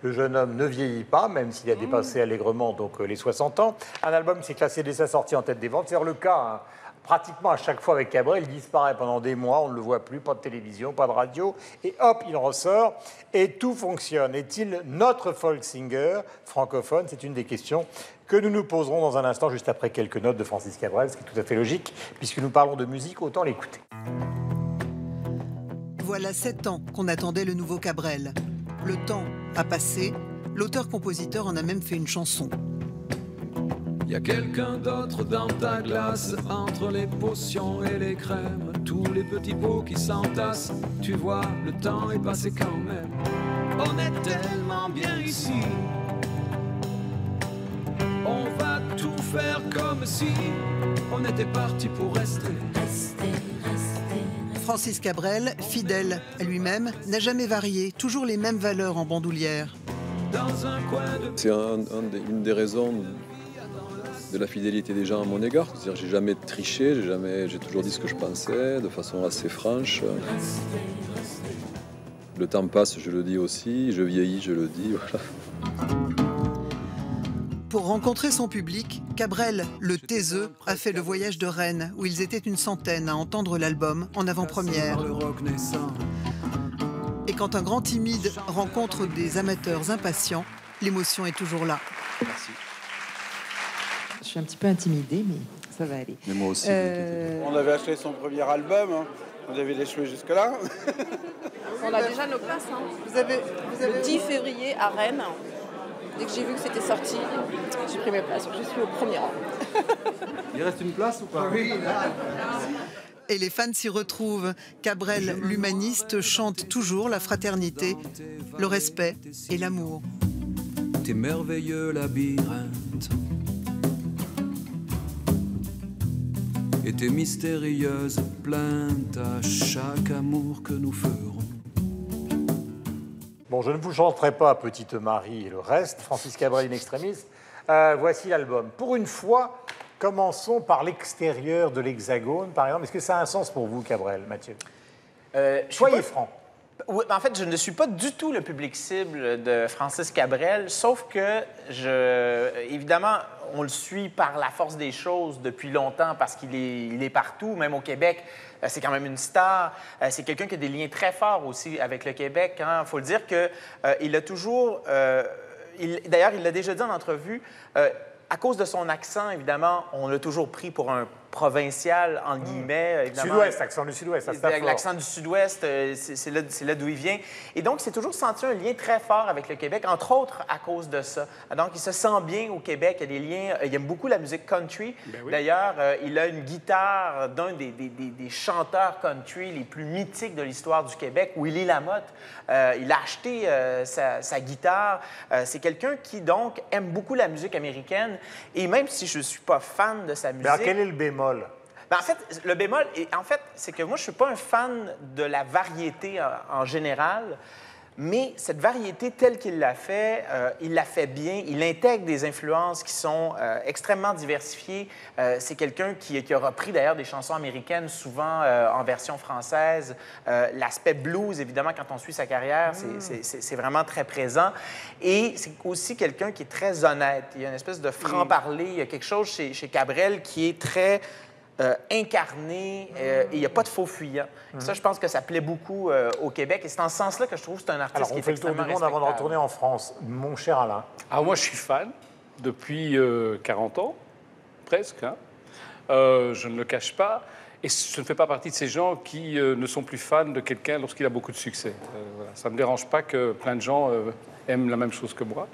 Le jeune homme ne vieillit pas, même s'il a dépassé allègrement donc, les 60 ans. Un album qui s'est classé dès sa sortie en tête des ventes. C'est le cas, hein, pratiquement à chaque fois avec Cabrel. Il disparaît pendant des mois, on ne le voit plus, pas de télévision, pas de radio. Et hop, il ressort et tout fonctionne. Est-il notre folk singer francophone? C'est une des questions que nous nous poserons dans un instant, juste après quelques notes de Francis Cabrel, ce qui est tout à fait logique, puisque nous parlons de musique, autant l'écouter. Voilà 7 ans qu'on attendait le nouveau Cabrel. Le temps a passé, l'auteur-compositeur en a même fait une chanson. Y a quelqu'un d'autre dans ta glace, entre les potions et les crèmes, tous les petits pots qui s'entassent, tu vois, le temps est passé quand même. On est tellement bien ici, on va tout faire comme si on était parti pour rester. Francis Cabrel, fidèle à lui-même, n'a jamais varié, toujours les mêmes valeurs en bandoulière. C'est une des raisons de la fidélité des gens à mon égard. C'est-à-dire, j'ai jamais triché, j'ai toujours dit ce que je pensais, de façon assez franche. Le temps passe, je le dis aussi, je vieillis, je le dis, voilà. Pour rencontrer son public, Cabrel, le taiseux, a fait le voyage de Rennes, où ils étaient une centaine à entendre l'album en avant-première. Et quand un grand timide rencontre des amateurs impatients, l'émotion est toujours là. Merci. Je suis un petit peu intimidée, mais ça va aller. Mais moi aussi. On avait acheté son premier album, hein. On avait l'échoué jusque-là. On a déjà nos places. Hein. Vous avez le 10 février à Rennes. Dès que j'ai vu que c'était sorti, j'ai pris mes places. Je suis au premier rang. Il reste une place ou pas? Oui, là. Et les fans s'y retrouvent. Cabrel, l'humaniste, chante toujours la fraternité, le respect et l'amour. Tes merveilleux labyrinthes et tes mystérieuses plaintes à chaque amour que nous ferons. Bon, je ne vous chanterai pas Petite Marie et le reste. Francis Cabrel in extremis. Voici l'album. Pour une fois, commençons par l'extérieur de l'Hexagone, par exemple. Est-ce que ça a un sens pour vous, Cabrel, Mathieu? Soyez franc. Oui, en fait, je ne suis pas du tout le public cible de Francis Cabrel, sauf que, évidemment, on le suit par la force des choses depuis longtemps parce qu'il est partout, même au Québec. C'est quand même une star. C'est quelqu'un qui a des liens très forts aussi avec le Québec. Il faut le dire qu'il a toujours... D'ailleurs, il l'a déjà dit en entrevue, à cause de son accent, évidemment, on l'a toujours pris pour un provincial, entre guillemets. Sud-ouest, accent du sud-ouest. L'accent du sud-ouest, c'est là d'où il vient. Et donc, il s'est toujours senti un lien très fort avec le Québec, entre autres à cause de ça. Donc, il se sent bien au Québec. Il y a des liens. Il aime beaucoup la musique country. Ben oui. D'ailleurs, il a une guitare d'un des chanteurs country les plus mythiques de l'histoire du Québec, Willie Lamotte. Il a acheté sa guitare. C'est quelqu'un qui, donc, aime beaucoup la musique américaine. Et même si je ne suis pas fan de sa musique... Mais quel est le bémol? Ben, en fait, le bémol, c'est que moi, je ne suis pas un fan de la variété en général, mais cette variété telle qu'il l'a fait bien. Il intègre des influences qui sont extrêmement diversifiées. C'est quelqu'un qui a repris d'ailleurs des chansons américaines, souvent en version française. L'aspect blues, évidemment, quand on suit sa carrière, c'est vraiment très présent. Et c'est aussi quelqu'un qui est très honnête. Il y a une espèce de franc-parler. Il y a quelque chose chez Cabrel qui est très... incarné, et il n'y a pas de faux fuyant. Ça, je pense que ça plaît beaucoup au Québec, et c'est en ce sens-là que je trouve que c'est un artiste qui est extrêmement respectable. Alors, on fait le tour du monde avant de retourner en France. Mon cher Alain. Ah, moi, je suis fan depuis 40 ans, presque. Hein. Je ne le cache pas. Et je ne fais pas partie de ces gens qui ne sont plus fans de quelqu'un lorsqu'il a beaucoup de succès. Voilà. Ça ne me dérange pas que plein de gens aiment la même chose que moi.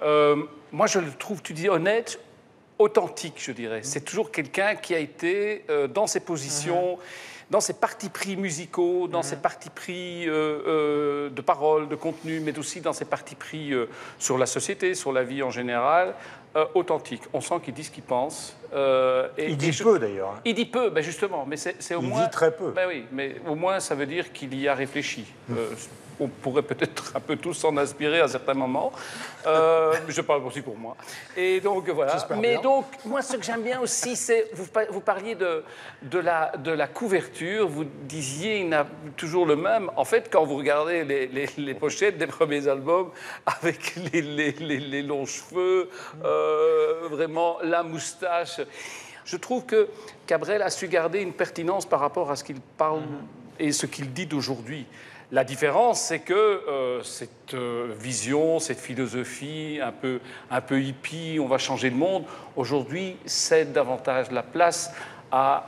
Moi, je le trouve, tu dis honnête, authentique, je dirais. C'est toujours quelqu'un qui a été dans ses positions, dans ses partis pris musicaux, dans ses partis pris de parole, de contenu, mais aussi dans ses partis pris sur la société, sur la vie en général, authentique. On sent qu'il dit ce qu'il pense. Il dit peu, d'ailleurs. Hein. Il dit peu, ben justement, mais c'est au moins... Il dit très peu. Ben oui, mais au moins, ça veut dire qu'il y a réfléchi. On pourrait peut-être un peu tous s'en inspirer à certains moments. Je parle aussi pour moi. Et donc, voilà. Mais donc, moi, ce que j'aime bien aussi, c'est... Vous parliez de la couverture. Vous disiez, il n'a toujours le même. En fait, quand vous regardez les pochettes des premiers albums, avec les longs cheveux, vraiment la moustache, je trouve que Cabrel a su garder une pertinence par rapport à ce qu'il parle et ce qu'il dit d'aujourd'hui. La différence, c'est que cette vision, cette philosophie un peu hippie, on va changer le monde, aujourd'hui cède davantage la place à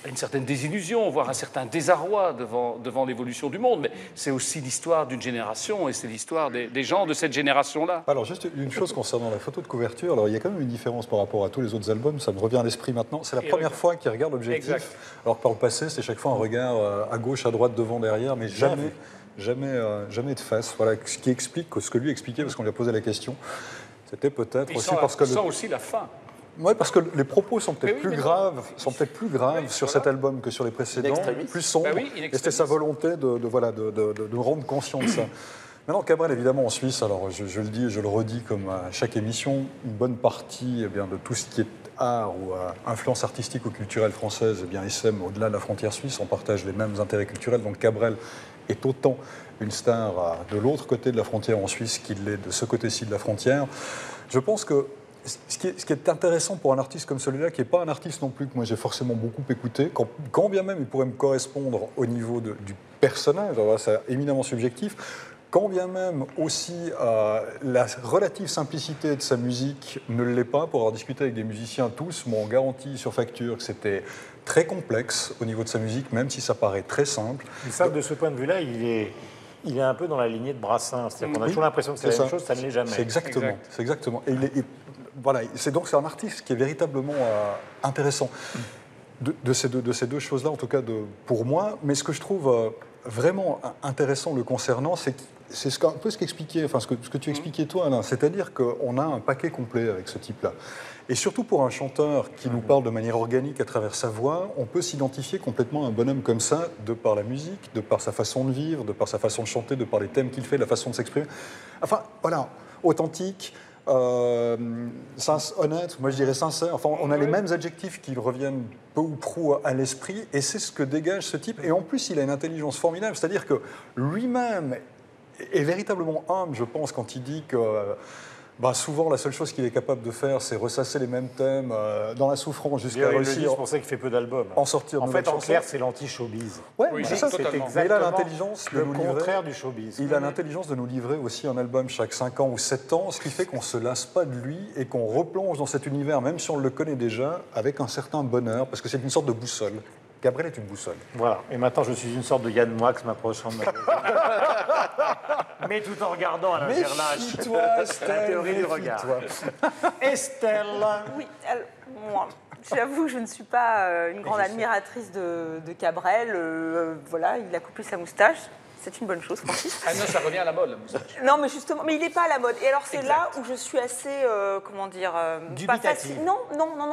une certaine désillusion, voire un certain désarroi devant l'évolution du monde. Mais c'est aussi l'histoire d'une génération et c'est l'histoire des gens de cette génération-là. Alors, juste une chose concernant la photo de couverture. Alors, il y a quand même une différence par rapport à tous les autres albums. Ça me revient à l'esprit maintenant. C'est la première fois qu'il regarde l'objectif. Exact. Alors que par le passé, c'était chaque fois un regard à gauche, à droite, devant, derrière, mais jamais de face. Voilà, ce qui explique ce que lui expliquait, parce qu'on lui a posé la question. C'était peut-être aussi parce que... Il sent aussi la fin. Oui, parce que les propos sont peut-être plus graves sur cet album que sur les précédents, plus sombres. Et c'était sa volonté de rendre conscient de ça. Maintenant, Cabrel, évidemment, en Suisse, alors je le dis et je le redis comme à chaque émission, une bonne partie de tout ce qui est art ou influence artistique ou culturelle française sème au-delà de la frontière suisse. On partage les mêmes intérêts culturels. Donc Cabrel est autant une star de l'autre côté de la frontière en Suisse qu'il l'est de ce côté-ci de la frontière. Je pense que ce qui est intéressant pour un artiste comme celui-là, qui n'est pas un artiste non plus que moi j'ai forcément beaucoup écouté, quand bien même il pourrait me correspondre au niveau du personnage, alors là c'est éminemment subjectif, quand bien même aussi la relative simplicité de sa musique ne l'est pas, pour avoir discuté avec des musiciens tous m'ont garanti sur facture que c'était très complexe au niveau de sa musique, même si ça paraît très simple. Ça, de ce point de vue-là, il est un peu dans la lignée de Brassens. C'est-à-dire qu'on a toujours l'impression que c'est la même chose, ça ne l'est jamais. C'est exactement. Et voilà, c'est un artiste qui est véritablement intéressant de ces deux choses-là, en tout cas pour moi. Mais ce que je trouve vraiment intéressant le concernant, c'est un peu ce qu'expliquait, ce que tu expliquais toi, Alain. C'est-à-dire qu'on a un paquet complet avec ce type-là. Et surtout pour un chanteur qui nous parle de manière organique à travers sa voix, on peut s'identifier complètement à un bonhomme comme ça, de par la musique, de par sa façon de vivre, de par sa façon de chanter, de par les thèmes qu'il fait, la façon de s'exprimer. Enfin, voilà, authentique, honnête, moi je dirais sincère. Enfin, on a les mêmes adjectifs qui reviennent peu ou prou à l'esprit, et c'est ce que dégage ce type. Et en plus, il a une intelligence formidable, c'est-à-dire que lui-même est véritablement humble, je pense, quand il dit que souvent, la seule chose qu'il est capable de faire, c'est ressasser les mêmes thèmes dans la souffrance jusqu'à réussir. C'est pour ça qu'il fait peu d'albums. En sortir. En fait, en clair, c'est l'anti-showbiz. Oui, c'est ça. C'est exactement il a l'intelligence le contraire du showbiz. Il a l'intelligence de nous livrer aussi un album chaque 5 ans ou 7 ans, ce qui fait qu'on ne se lasse pas de lui et qu'on replonge dans cet univers, même si on le connaît déjà, avec un certain bonheur, parce que c'est une sorte de boussole. Cabrel est une boussole. Voilà. Et maintenant, je suis une sorte de Yann Moix m'approchant de ma maison. Mais tout en regardant Alain Gerlache. Méfie-toi, Estelle. La théorie du regard. Estelle. Oui, alors, moi, j'avoue que je ne suis pas une grande admiratrice de Cabrel. Voilà, il a coupé sa moustache. C'est une bonne chose, Francis. Ah non, ça revient à la mode, la moustache. Non, mais justement, mais il n'est pas à la mode. Et alors, c'est là où je suis assez, pas facile. Non,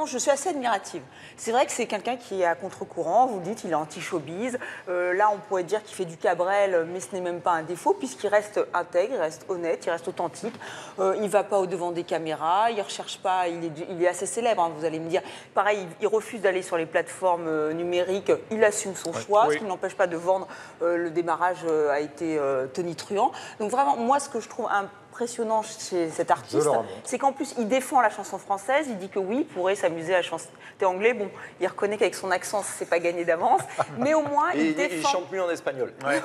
je suis assez admirative. C'est vrai que c'est quelqu'un qui est à contre-courant. Vous dites, il est anti-showbiz. Là, on pourrait dire qu'il fait du Cabrel, mais ce n'est même pas un défaut, puisqu'il reste intègre, il reste honnête, il reste authentique. Il ne va pas au-devant des caméras, il ne recherche pas, il est assez célèbre, hein, vous allez me dire. Pareil, il refuse d'aller sur les plateformes numériques, il assume son choix, ce qui ne l'empêche pas de vendre le démarrage a été tonitruant. Donc vraiment, moi, ce que je trouve impressionnant chez cet artiste, c'est qu'en plus, il défend la chanson française, il dit que oui, il pourrait s'amuser à chanter anglais. Bon, il reconnaît qu'avec son accent, c'est pas gagné d'avance, mais au moins, il défend... Il chante mieux en espagnol. Ouais.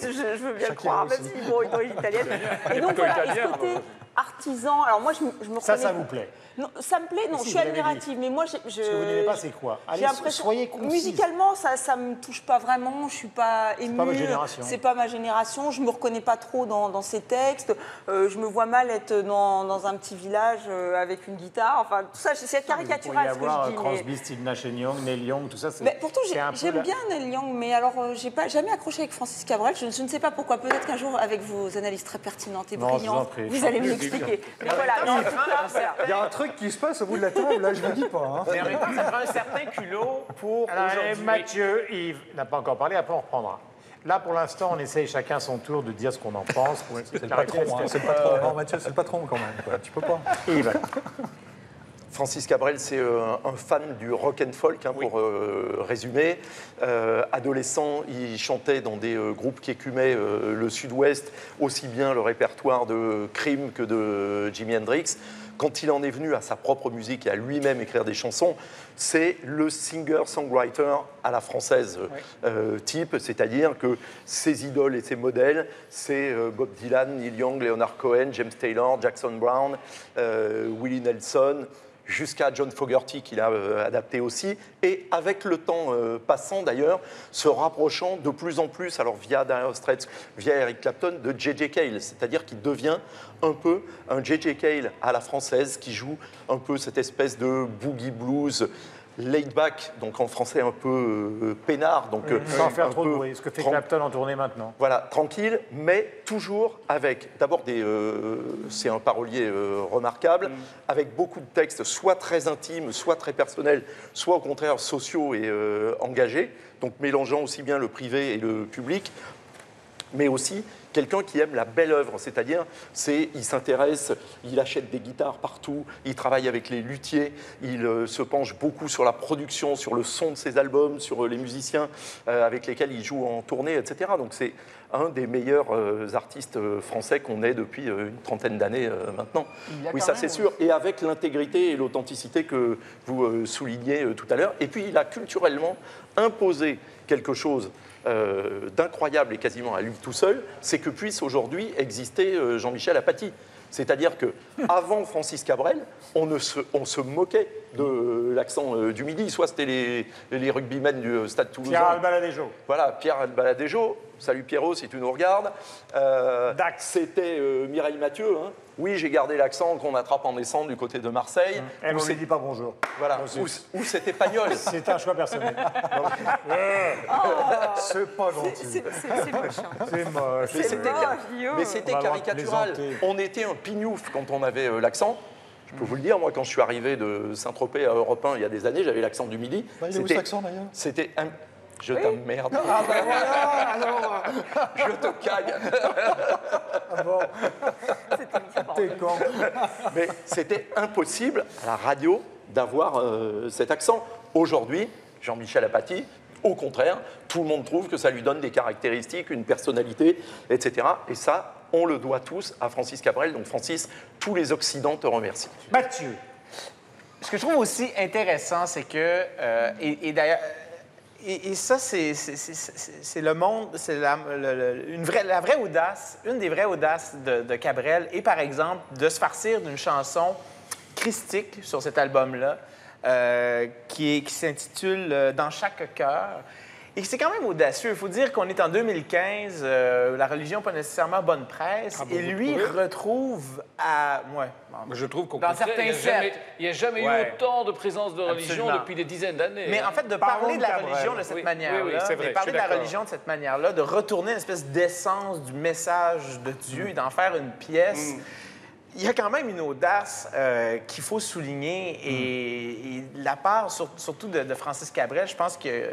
je veux bien le croire, même s'il est d'origine italienne. Et donc voilà, et ce côté artisan, alors moi, je me reconnais... Ça vous plaît? Non, ça me plaît, non, je suis admirative, mais moi, Ce que vous n'aimez pas, c'est quoi? Allez, soyez concise. Musicalement, ça me touche pas vraiment, je suis pas émue. C'est pas votre génération. C'est pas ma génération, je me reconnais pas trop dans ces textes. je me vois mal être dans un petit village avec une guitare. Enfin, tout ça, c'est caricatural ce que je dis. Crosby, Steve Nash & Young, Neil Young, tout ça, c'est... Pourtant, j'aime bien Neil Young, mais alors, j'ai jamais accroché avec Francis Cabrel. Je ne sais pas pourquoi. Peut-être qu'un jour, avec vos analyses très pertinentes et brillantes, vous allez m'expliquer. Mais voilà, il y a un truc qui se passe au bout de la table, là, je ne vous dis pas. Hein. Mais en même temps, ça prend un certain culot pour aujourd'hui. Mathieu, Yves n'a pas encore parlé, après on reprendra. Là, pour l'instant, on essaye chacun son tour de dire ce qu'on en pense. C'est le patron, hein, c'est le patron. Non, Mathieu, c'est le patron quand même. Quoi. Tu peux pas. Yves. Francis Cabrel, c'est un fan du rock and folk, hein, pour résumer. Adolescent, il chantait dans des groupes qui écumaient le Sud-Ouest, aussi bien le répertoire de Cream que de Jimi Hendrix. Quand il en est venu à sa propre musique et à lui-même écrire des chansons, c'est le singer-songwriter à la française type, c'est-à-dire que ses idoles et ses modèles, c'est Bob Dylan, Neil Young, Leonard Cohen, James Taylor, Jackson Browne, Willie Nelson, jusqu'à John Fogerty qu'il a adapté aussi, et avec le temps passant d'ailleurs, se rapprochant de plus en plus, alors via Dire Straits, via Eric Clapton, de J.J. Cale, c'est-à-dire qu'il devient un peu un J.J. Cale à la française, qui joue un peu cette espèce de boogie blues laid back, donc en français un peu peinard. Donc, sans faire trop de bruit, ce que fait Clapton en tournée maintenant. Voilà, tranquille, mais toujours avec, d'abord, c'est un parolier remarquable, avec beaucoup de textes, soit très intimes, soit très personnels, soit au contraire sociaux et engagés, donc mélangeant aussi bien le privé et le public, mais aussi quelqu'un qui aime la belle œuvre, c'est-à-dire, il s'intéresse, il achète des guitares partout, il travaille avec les luthiers, il se penche beaucoup sur la production, sur le son de ses albums, sur les musiciens avec lesquels il joue en tournée, etc. Donc c'est un des meilleurs artistes français qu'on ait depuis une trentaine d'années maintenant. Oui, ça c'est sûr, et avec l'intégrité et l'authenticité que vous soulignez tout à l'heure. Et puis il a culturellement imposé quelque chose d'incroyable et quasiment à lui tout seul, c'est que puisse aujourd'hui exister Jean-Michel Apathy. C'est-à-dire qu'avant Francis Cabrel, on se moquait de l'accent du Midi. Soit c'était les rugbymen du Stade Toulousain. Pierre Albaladejo. Voilà, Pierre Albaladejo. Salut Pierrot, si tu nous regardes. C'était Mireille Mathieu. Hein. Oui, j'ai gardé l'accent qu'on attrape en descendant du côté de Marseille. Elle ne s'est dit pas bonjour. Voilà. Ou c'était Pagnol. C'est un choix personnel. C'est pas gentil. C'est moche. C'est moche. Mais c'était caricatural. On était un pignouf quand on avait l'accent. Je peux vous le dire, moi, quand je suis arrivé de Saint-Tropez à Europe 1 il y a des années, j'avais l'accent du Midi. Il est où cet accent d'ailleurs ? C'était un... Je t'emmerde. Ah ben voilà, alors... Je te cague. Ah bon. T'es con. Mais c'était impossible à la radio d'avoir cet accent. Aujourd'hui, Jean-Michel Apathy, au contraire, tout le monde trouve que ça lui donne des caractéristiques, une personnalité, etc. Et ça, on le doit tous à Francis Cabrel. Donc Francis, tous les Occidents te remercient. Mathieu. Ce que je trouve aussi intéressant, c'est que, et d'ailleurs... Et ça, c'est le monde, c'est la vraie audace, une des vraies audaces de Cabrel, et par exemple, de se farcir d'une chanson christique sur cet album-là, qui s'intitule « Dans chaque cœur ». Et c'est quand même audacieux. Il faut dire qu'on est en 2015, la religion n'a pas nécessairement bonne presse, et lui retrouve à... Ouais, bon, je trouve qu'au dans contraire, certains il n'y a jamais eu autant de présence de religion depuis des dizaines d'années. Mais en fait, de parler de la religion de cette manière-là, de parler de la religion de cette manière-là, de retourner une espèce d'essence du message de Dieu et d'en faire une pièce... Il y a quand même une audace qu'il faut souligner et la part surtout de Francis Cabrel, je pense que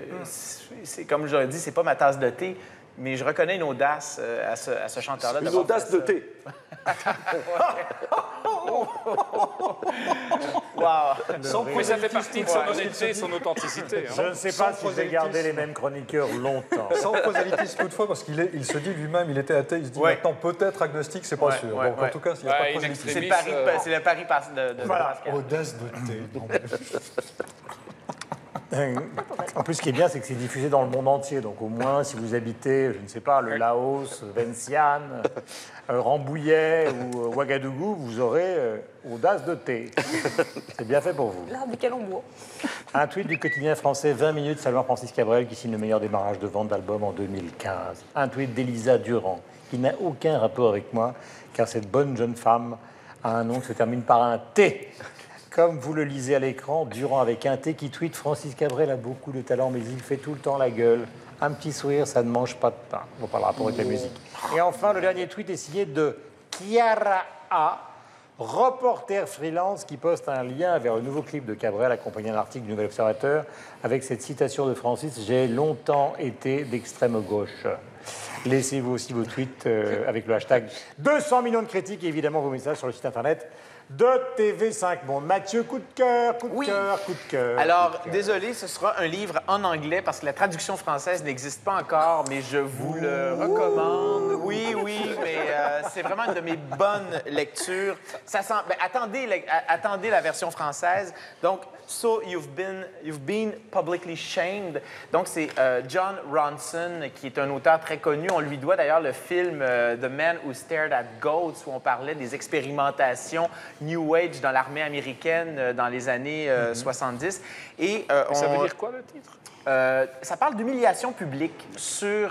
c'est comme je l'ai dit, c'est pas ma tasse de thé, mais je reconnais une audace à ce chanteur-là. Une audace de thé. Wow. Mais ça fait partie de son honnêteté, son authenticité. Hein. Je ne sais pas si j'ai gardé les mêmes chroniqueurs longtemps. Sans prosélytisme toutefois, parce qu'il se dit lui-même, il était athée, il se dit maintenant peut-être agnostique, c'est pas sûr. Donc en tout cas, il n'y a pas de prosélytisme. C'est le pari de voilà, audace de thé. En plus, ce qui est bien, c'est que c'est diffusé dans le monde entier. Donc, au moins, si vous habitez, je ne sais pas, le Laos, Vientiane, Rambouillet ou Ouagadougou, vous aurez audace de thé. C'est bien fait pour vous. L'art du calembour. Un tweet du quotidien français 20 minutes saluant Francis Cabrel qui signe le meilleur démarrage de vente d'album en 2015. Un tweet d'Elisa Durand qui n'a aucun rapport avec moi, car cette bonne jeune femme a un nom qui se termine par un T. Comme vous le lisez à l'écran, Durand avec un T qui tweet « Francis Cabrel a beaucoup de talent, mais il fait tout le temps la gueule. Un petit sourire, ça ne mange pas de pain. » On parle rapport avec la musique. Et enfin, le dernier tweet est signé de Chiara A., reporter freelance qui poste un lien vers le nouveau clip de Cabrel accompagné d'un article du Nouvel Observateur avec cette citation de Francis « J'ai longtemps été d'extrême gauche ». Laissez-vous aussi vos tweets avec le hashtag 200 millions de critiques et évidemment vos messages sur le site internet de TV5 Monde. Mathieu, coup de cœur, coup de cœur, coup de cœur. Alors, désolé, ce sera un livre en anglais parce que la traduction française n'existe pas encore, mais je vous le recommande. Oui, mais c'est vraiment une de mes bonnes lectures. Ça sent... attendez la version française. Donc, So You've Been Publicly Shamed. Donc, c'est John Ronson, qui est un auteur très connu. On lui doit d'ailleurs le film The Man Who Stared at Goats, où on parlait des expérimentations New Age dans l'armée américaine dans les années 70. Et, ça veut dire quoi, le titre? Ça parle d'humiliation publique sur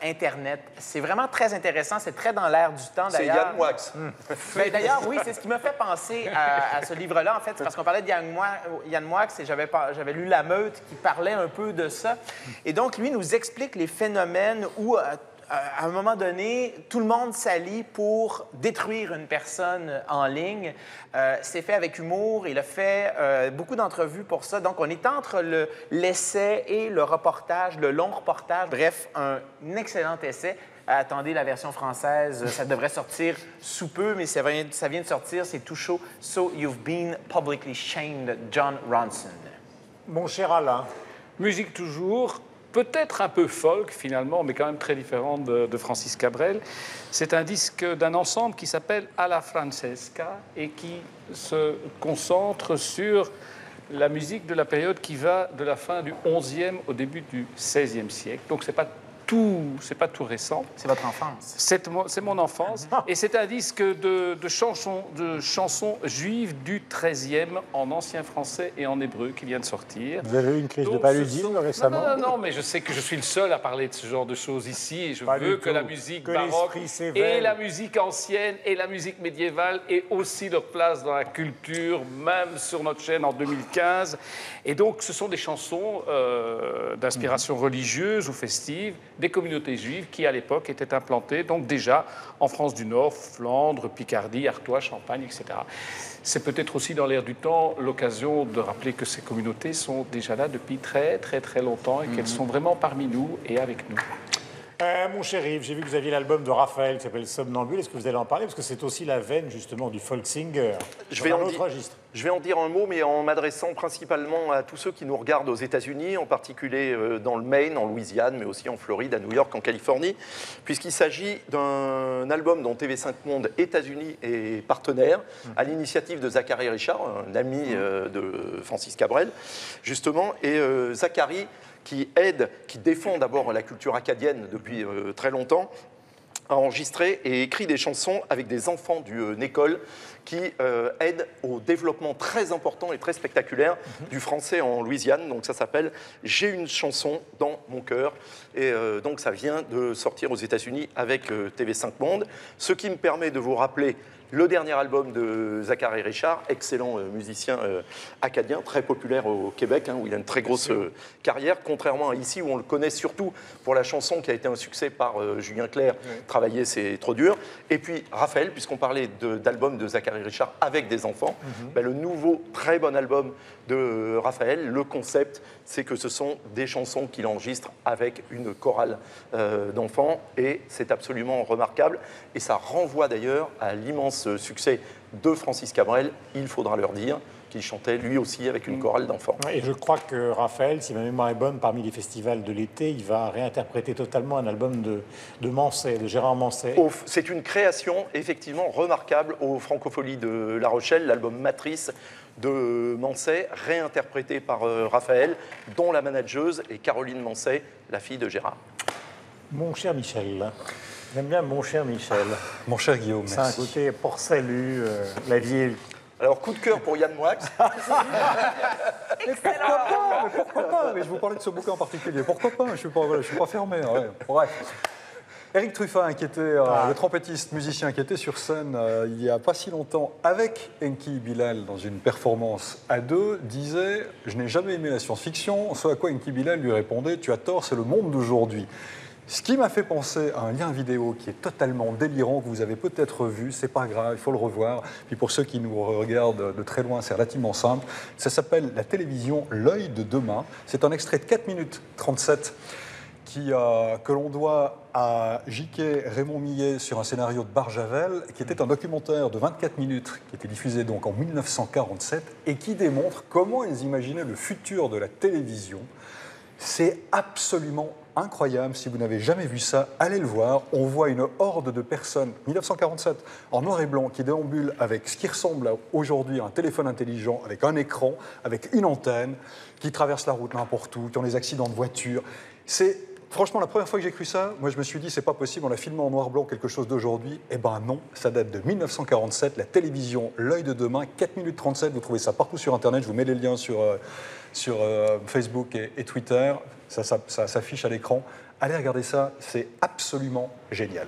Internet. C'est vraiment très intéressant. C'est très dans l'air du temps, d'ailleurs. C'est Yann Moix. D'ailleurs, oui, c'est ce qui m'a fait penser à ce livre-là, en fait. C'est parce qu'on parlait de Yann Moix et j'avais lu La Meute qui parlait un peu de ça. Et donc, lui nous explique les phénomènes où... à un moment donné, tout le monde s'allie pour détruire une personne en ligne. C'est fait avec humour. Il a fait beaucoup d'entrevues pour ça. Donc, on est entre l'essai et le reportage, le long reportage. Bref, un excellent essai. Attendez la version française. Ça devrait sortir sous peu, mais ça vient de sortir. C'est tout chaud. So You've Been Publicly Shamed, John Ronson. Mon cher Alain. Musique toujours. Peut-être un peu folk, finalement, mais quand même très différent de Francis Cabrel. C'est un disque d'un ensemble qui s'appelle Alla Francesca et qui se concentre sur la musique de la période qui va de la fin du XIe au début du XVIe siècle. Donc, c'est pas tout récent. C'est votre enfance. C'est mon enfance. Et c'est un disque de chansons juives du XIIIe en ancien français et en hébreu qui vient de sortir. Vous avez eu une crise de paludisme récemment? Non, mais je sais que je suis le seul à parler de ce genre de choses ici. Et je veux que la musique baroque et la musique ancienne et la musique médiévale aient aussi leur place dans la culture, même sur notre chaîne en 2015. Et donc, ce sont des chansons d'inspiration religieuse ou festive, des communautés juives qui, à l'époque, étaient implantées, donc déjà en France du Nord, Flandre, Picardie, Artois, Champagne, etc. C'est peut-être aussi dans l'air du temps l'occasion de rappeler que ces communautés sont déjà là depuis très, très, très longtemps et qu'elles sont vraiment parmi nous et avec nous. Mon cher Yves, j'ai vu que vous aviez l'album de Raphaël qui s'appelle Somnambule. Est-ce que vous allez en parler? Parce que c'est aussi la veine, justement, du folk singer. Je vais en dire un mot, mais en m'adressant principalement à tous ceux qui nous regardent aux États-Unis, en particulier dans le Maine, en Louisiane, mais aussi en Floride, à New York, en Californie, puisqu'il s'agit d'un album dont TV5 Monde États-Unis est partenaire, à l'initiative de Zachary Richard, un ami de Francis Cabrel, justement. Et Zachary, qui défend d'abord la culture acadienne depuis très longtemps, a enregistré et écrit des chansons avec des enfants d'une école qui aident au développement très important et très spectaculaire du français en Louisiane. Donc ça s'appelle « J'ai une chanson dans mon cœur ». Et donc ça vient de sortir aux États-Unis avec TV5 Monde, ce qui me permet de vous rappeler le dernier album de Zachary Richard, excellent musicien acadien, très populaire au Québec, où il a une très grosse carrière, contrairement à ici où on le connaît surtout pour la chanson qui a été un succès par Julien Clerc, Travailler c'est trop dur. Et puis Raphaël, puisqu'on parlait d'album de Zachary Richard avec des enfants, le nouveau très bon album de Raphaël, le concept, c'est que ce sont des chansons qu'il enregistre avec une chorale d'enfants et c'est absolument remarquable. Et ça renvoie d'ailleurs à l'immense succès de Francis Cabrel, il faudra leur dire, qu'il chantait lui aussi avec une chorale d'enfants. Et je crois que Raphaël, si ma mémoire est bonne, parmi les festivals de l'été, il va réinterpréter totalement un album de Manset, de Gérard Manset. C'est une création effectivement remarquable aux Francopholies de La Rochelle, l'album Matrice de Manset, réinterprété par Raphaël, dont la manageuse est Caroline Manset, la fille de Gérard. Mon cher Michel, j'aime bien mon cher Michel. Mon cher Guillaume, c'est un côté porcelu, la vie. Alors, coup de cœur pour Yann Moix. Pourquoi pas? Mais je vous parlais de ce bouquin en particulier. Pourquoi pas? Je suis pas fermé. Ouais. Bref. Eric Truffat, qui était le trompettiste musicien qui était sur scène il n'y a pas si longtemps avec Enki Bilal dans une performance à deux, disait « Je n'ai jamais aimé la science-fiction », ce à quoi Enki Bilal lui répondait « Tu as tort, c'est le monde d'aujourd'hui ». Ce qui m'a fait penser à un lien vidéo qui est totalement délirant, que vous avez peut-être vu, c'est pas grave, il faut le revoir. Puis pour ceux qui nous regardent de très loin, c'est relativement simple. Ça s'appelle la télévision L'œil de demain. C'est un extrait de 4 minutes 37 que l'on doit à J.K. Raymond Millet sur un scénario de Barjavel, qui était un documentaire de 24 minutes, qui était diffusé donc en 1947, et qui démontre comment ils imaginaient le futur de la télévision. C'est absolument incroyable. Si vous n'avez jamais vu ça, allez le voir. On voit une horde de personnes, 1947, en noir et blanc, qui déambulent avec ce qui ressemble aujourd'hui à un téléphone intelligent, avec un écran, avec une antenne, qui traversent la route n'importe où, qui ont des accidents de voiture. C'est franchement la première fois que j'ai cru ça. Moi, je me suis dit, c'est pas possible, on a filmé en noir et blanc quelque chose d'aujourd'hui. Eh ben non, ça date de 1947, la télévision L'œil de demain, 4 minutes 37. Vous trouvez ça partout sur Internet. Je vous mets les liens sur Facebook et Twitter. Ça s'affiche à l'écran. Allez regarder ça, c'est absolument génial.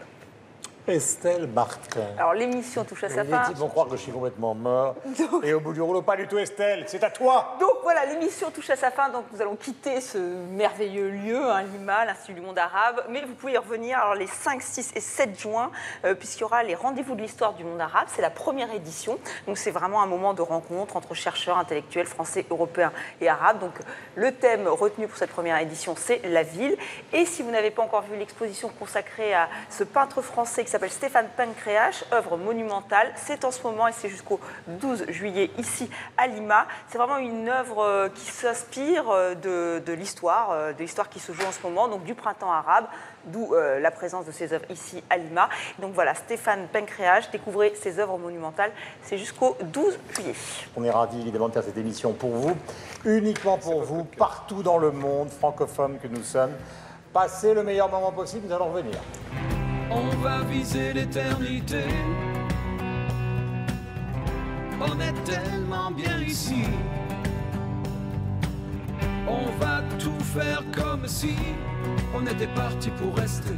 Estelle Martin. Alors l'émission touche à sa fin. Les types vont croire que je suis complètement mort. Et au bout du rouleau, pas du tout Estelle, c'est à toi. Donc voilà, l'émission touche à sa fin. Donc nous allons quitter ce merveilleux lieu, Lima, l'Institut du monde arabe. Mais vous pouvez y revenir alors, les 5, 6 et 7 juin, puisqu'il y aura les rendez-vous de l'histoire du monde arabe. C'est la première édition. Donc c'est vraiment un moment de rencontre entre chercheurs, intellectuels, français, européens et arabes. Donc le thème retenu pour cette première édition, c'est la ville. Et si vous n'avez pas encore vu l'exposition consacrée à ce peintre français qui s'appelle Stéphane Pancréache, œuvre monumentale. C'est en ce moment et c'est jusqu'au 12 juillet ici à Lima. C'est vraiment une œuvre qui s'inspire de l'histoire qui se joue en ce moment, donc du printemps arabe, d'où la présence de ces œuvres ici à Lima. Donc voilà, Stéphane Pancréache, découvrez ces œuvres monumentales. C'est jusqu'au 12 juillet. On est ravis évidemment de faire cette émission pour vous, uniquement pour vous, partout dans le monde francophone que nous sommes. Passez le meilleur moment possible, nous allons revenir. On va viser l'éternité. On est tellement bien ici. On va tout faire comme si on était parti pour rester.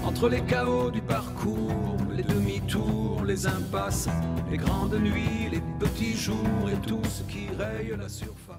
Entre les chaos du parcours, les demi-tours, les impasses, les grandes nuits, les petits jours et tout ce qui raye la surface.